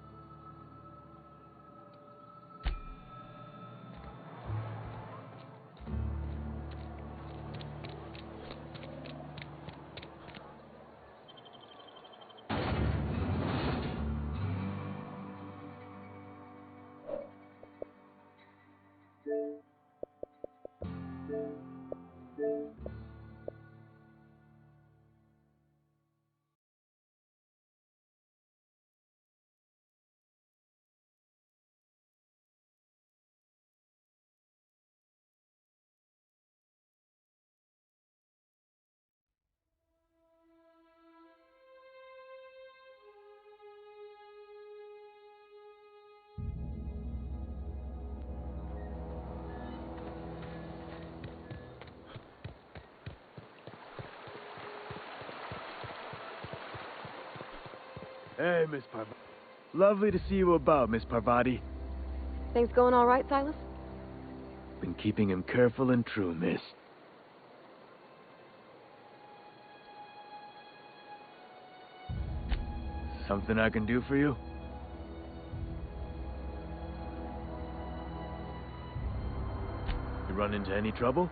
Hey, Miss Parvati. Lovely to see you about, Miss Parvati. Things going all right, Silas? Been keeping him careful and true, miss. Something I can do for you? You run into any trouble?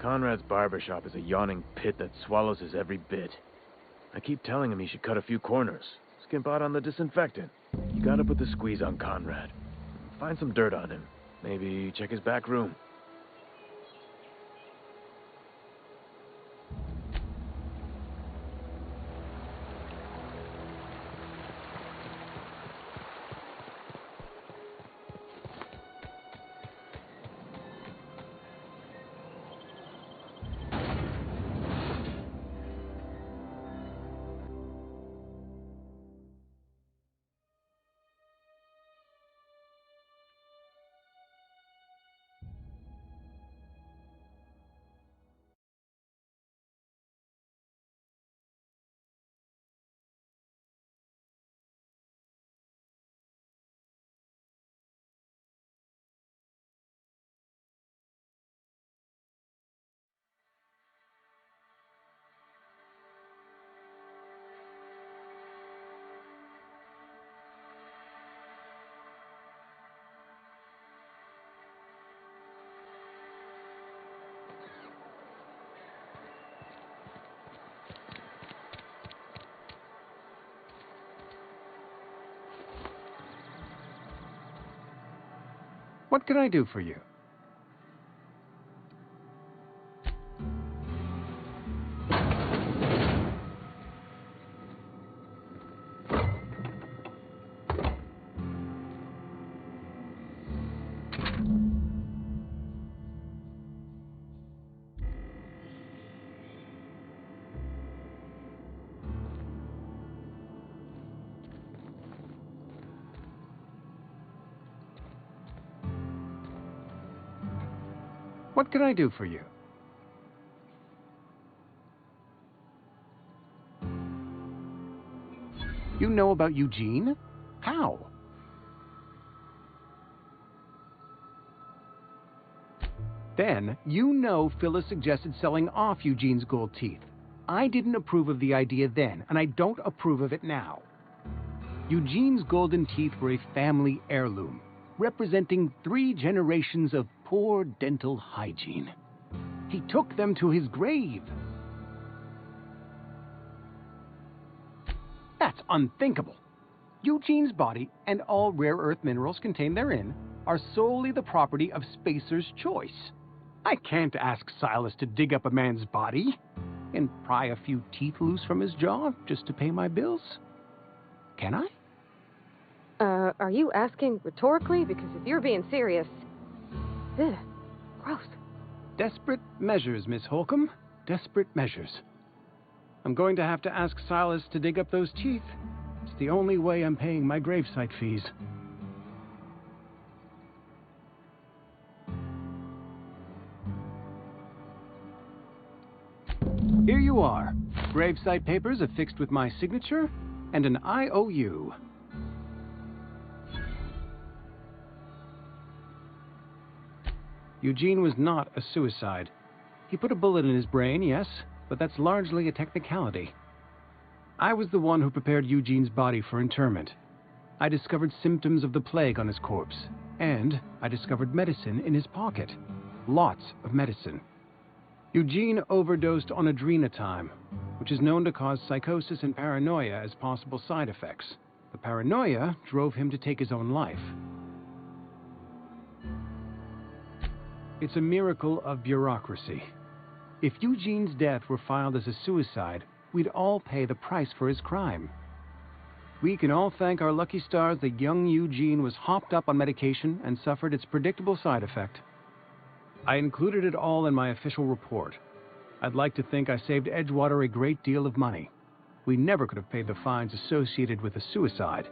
Conrad's barbershop is a yawning pit that swallows his every bit. I keep telling him he should cut a few corners, skimp out on the disinfectant. You gotta put the squeeze on Conrad. Find some dirt on him. Maybe check his back room. What can I do for you? What can I do for you? You know about Eugene? How? Then, you know Phyllis suggested selling off Eugene's gold teeth. I didn't approve of the idea then, and I don't approve of it now. Eugene's golden teeth were a family heirloom, representing 3 generations of poor dental hygiene. He took them to his grave. That's unthinkable. Eugene's body and all rare earth minerals contained therein are solely the property of Spacer's Choice. I can't ask Silas to dig up a man's body and pry a few teeth loose from his jaw just to pay my bills. Can I? Are you asking rhetorically? Because if you're being serious... Ugh, gross. Desperate measures, Miss Holcomb. Desperate measures. I'm going to have to ask Silas to dig up those teeth. It's the only way I'm paying my gravesite fees. Here you are. Gravesite papers affixed with my signature and an IOU. Eugene was not a suicide. He put a bullet in his brain, yes, but that's largely a technicality. I was the one who prepared Eugene's body for interment. I discovered symptoms of the plague on his corpse, and I discovered medicine in his pocket. Lots of medicine. Eugene overdosed on adrenatime, which is known to cause psychosis and paranoia as possible side effects. The paranoia drove him to take his own life. It's a miracle of bureaucracy. If Eugene's death were filed as a suicide, we'd all pay the price for his crime. We can all thank our lucky stars that young Eugene was hopped up on medication and suffered its predictable side effect. I included it all in my official report. I'd like to think I saved Edgewater a great deal of money. We never could have paid the fines associated with a suicide.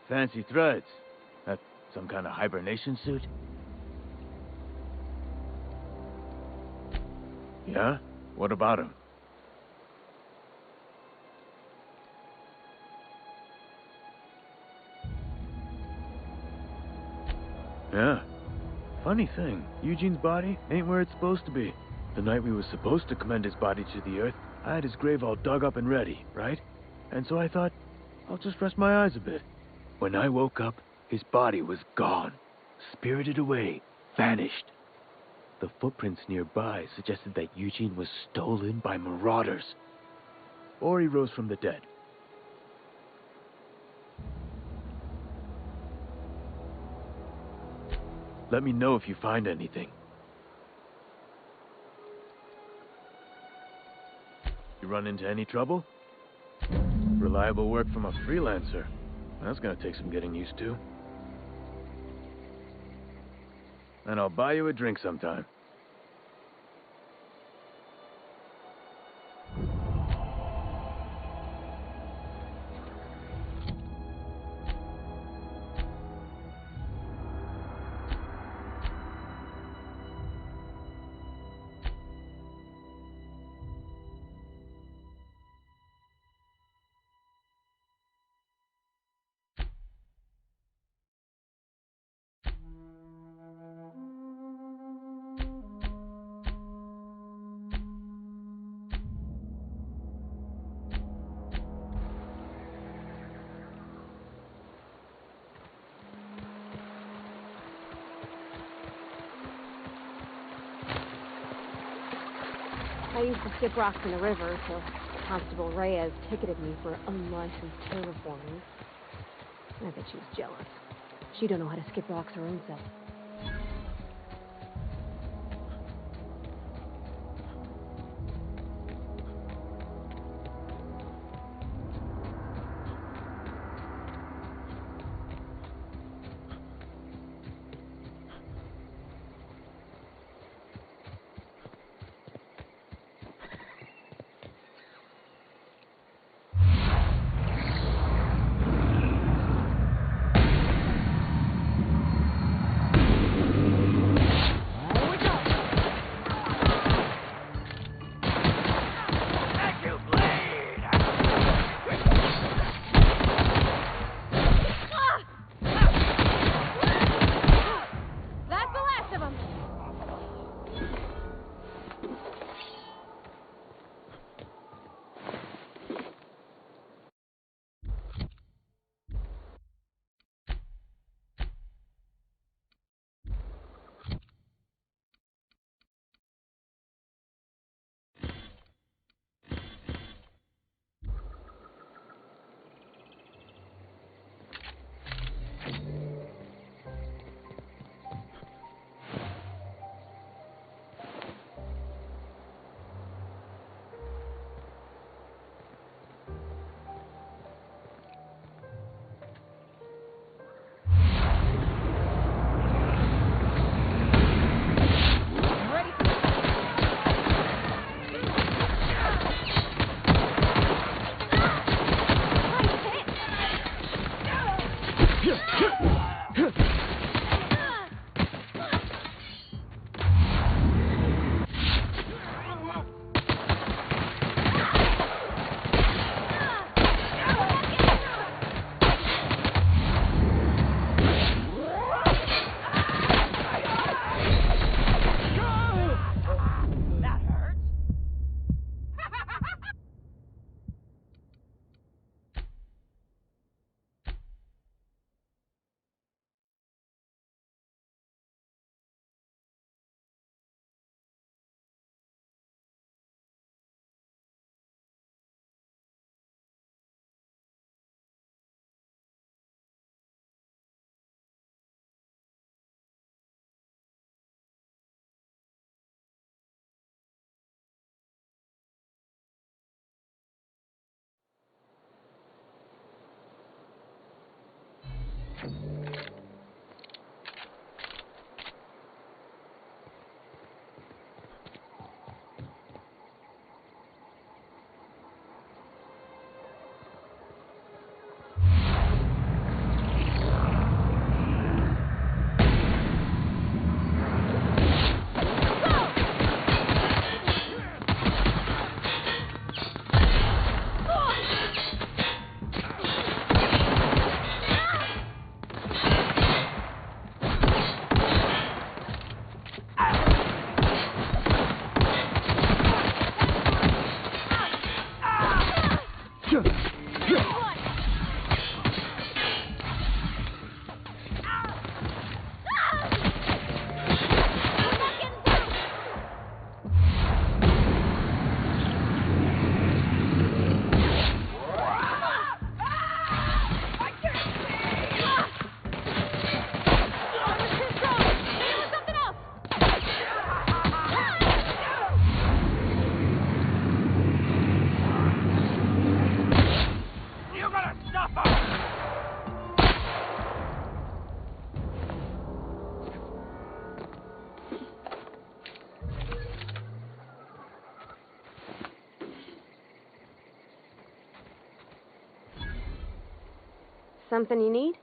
fancy threads. That some kind of hibernation suit? Yeah? What about him? Yeah. Funny thing, Eugene's body ain't where it's supposed to be. The night we was supposed to commend his body to the earth, I had his grave all dug up and ready, right? And so I thought, I'll just rest my eyes a bit. When I woke up, his body was gone. Spirited away. Vanished. The footprints nearby suggested that Eugene was stolen by marauders. Or he rose from the dead. Let me know if you find anything. You run into any trouble? Reliable work from a freelancer. That's gonna take some getting used to. And I'll buy you a drink sometime. I used to skip rocks in the river, so Constable Reyes ticketed me for unlicensed terraforming. I bet she was jealous. She don't know how to skip rocks her own self. Something you need?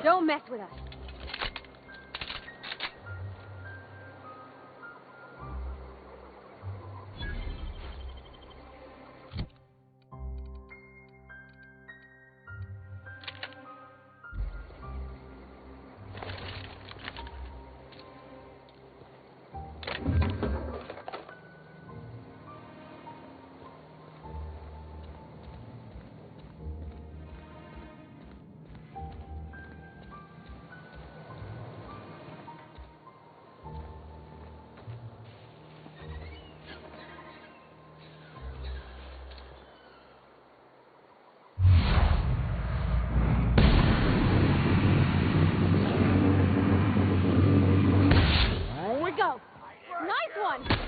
Don't mess with us. Go. Nice one.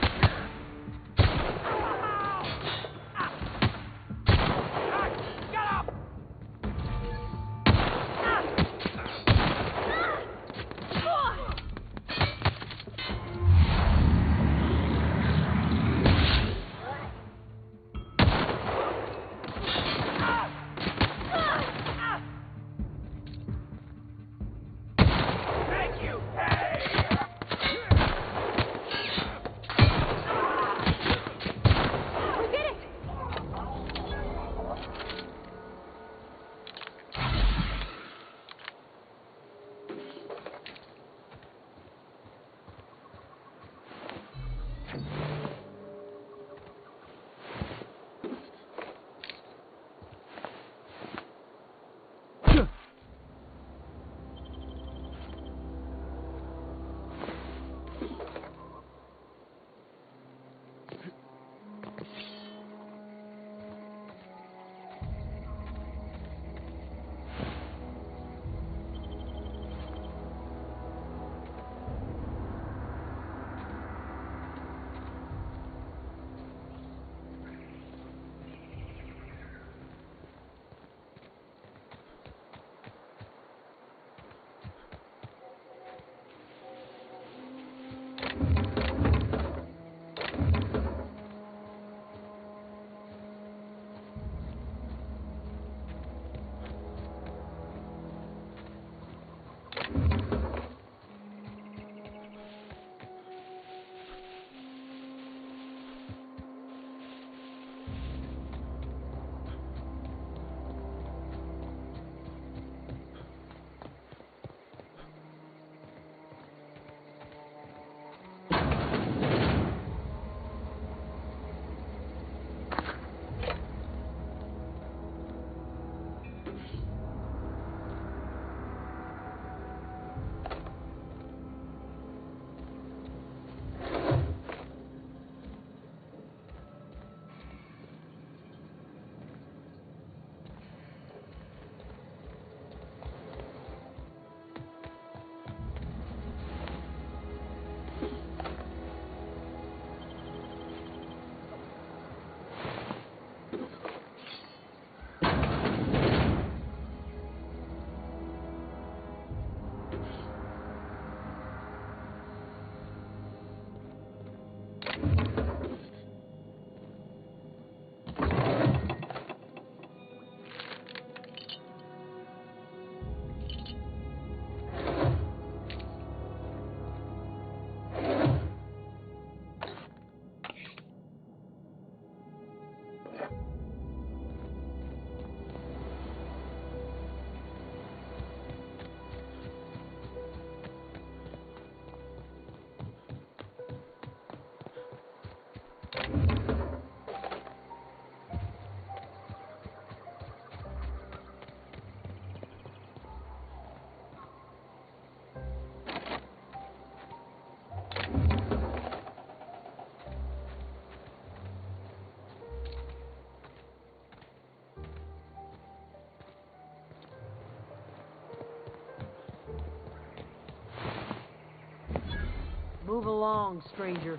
Move along, stranger.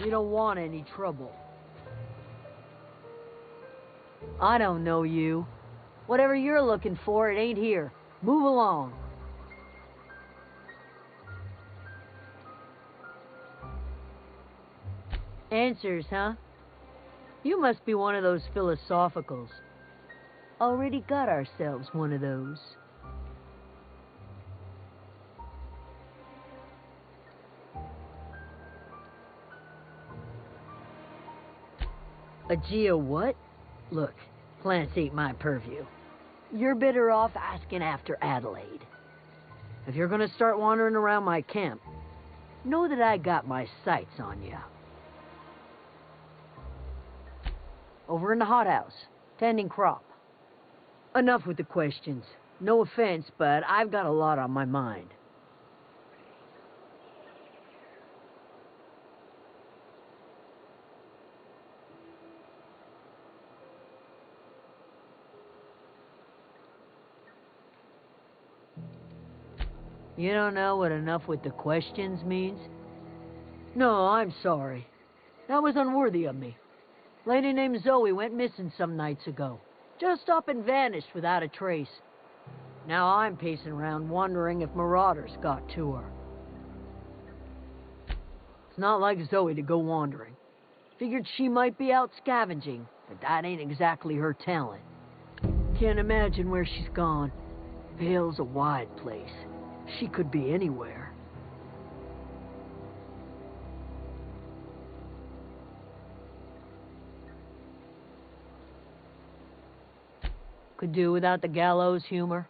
We don't want any trouble. I don't know you. Whatever you're looking for, it ain't here. Move along. Answers, huh? You must be one of those philosophicals. Already got ourselves one of those. A geo what? Look, plants ain't my purview. You're better off asking after Adelaide. If you're gonna start wandering around my camp, know that I got my sights on you. Over in the hothouse, tending crop. Enough with the questions. No offense, but I've got a lot on my mind. You don't know what enough with the questions means? No, I'm sorry. That was unworthy of me. Lady named Zoe went missing some nights ago. Just up and vanished without a trace. Now I'm pacing around wondering if marauders got to her. It's not like Zoe to go wandering. Figured she might be out scavenging, but that ain't exactly her talent. Can't imagine where she's gone. Vale's a wide place. She could be anywhere. Could do without the gallows humor.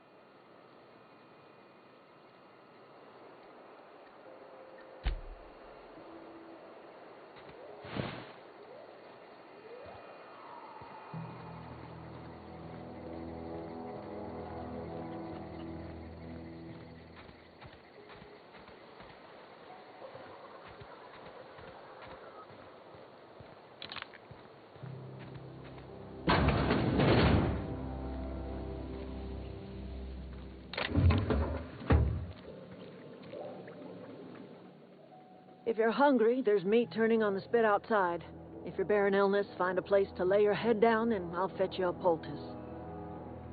If you're hungry, there's meat turning on the spit outside. If you're bearing illness, find a place to lay your head down and I'll fetch you a poultice.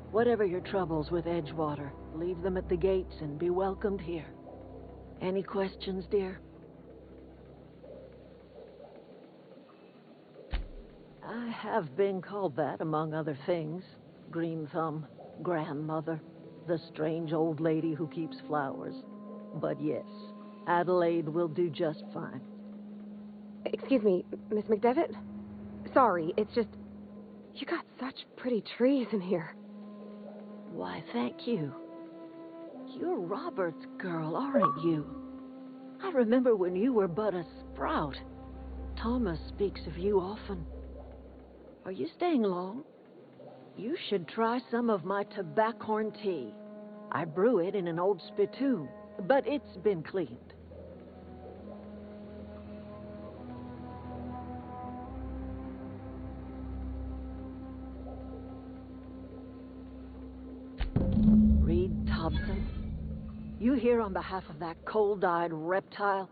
Whatever your troubles with Edgewater, leave them at the gates and be welcomed here. Any questions, dear? I have been called that, among other things. Green Thumb, grandmother, the strange old lady who keeps flowers. But yes, Adelaide will do just fine. Excuse me, Miss McDevitt? Sorry, it's just... You got such pretty trees in here. Why, thank you. You're Robert's girl, aren't you? I remember when you were but a sprout. Thomas speaks of you often. Are you staying long? You should try some of my tobaccorn tea. I brew it in an old spittoon, but it's been cleaned. You here on behalf of that cold-eyed reptile?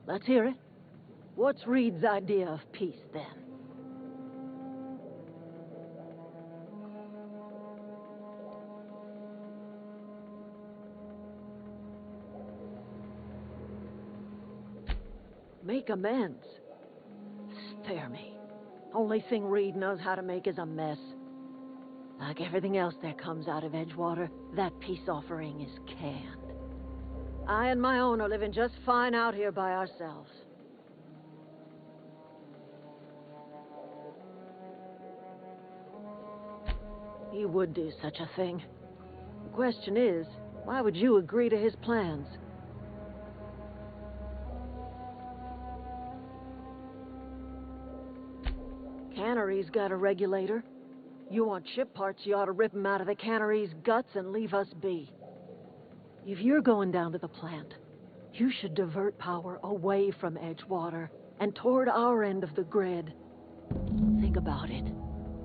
Let's hear it. What's Reed's idea of peace, then? Make amends. Spare me. Only thing Reed knows how to make is a mess. Like everything else that comes out of Edgewater, that peace offering is canned. I and my own are living just fine out here by ourselves. He would do such a thing. The question is, why would you agree to his plans? cannery's got a regulator. You want ship parts, you ought to rip 'em out of the cannery's guts and leave us be. If you're going down to the plant, you should divert power away from Edgewater and toward our end of the grid. Think about it.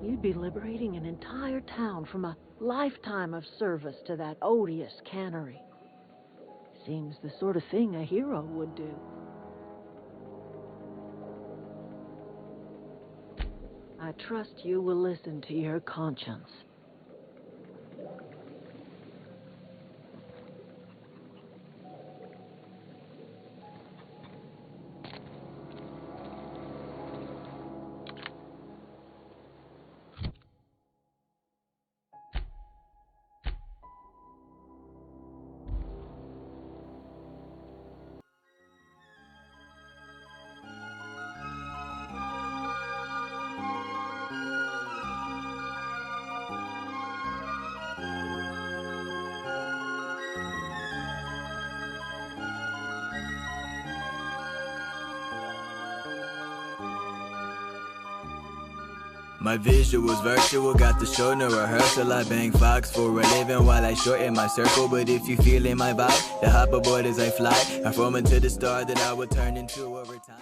You'd be liberating an entire town from a lifetime of service to that odious cannery. Seems the sort of thing a hero would do. I trust you will listen to your conscience. My visuals virtual, got the show, no rehearsal. I bang Fox for a living while I shorten my circle. But if you feeling my vibe, then hop aboard as I fly. I form into the star that I will turn into over time.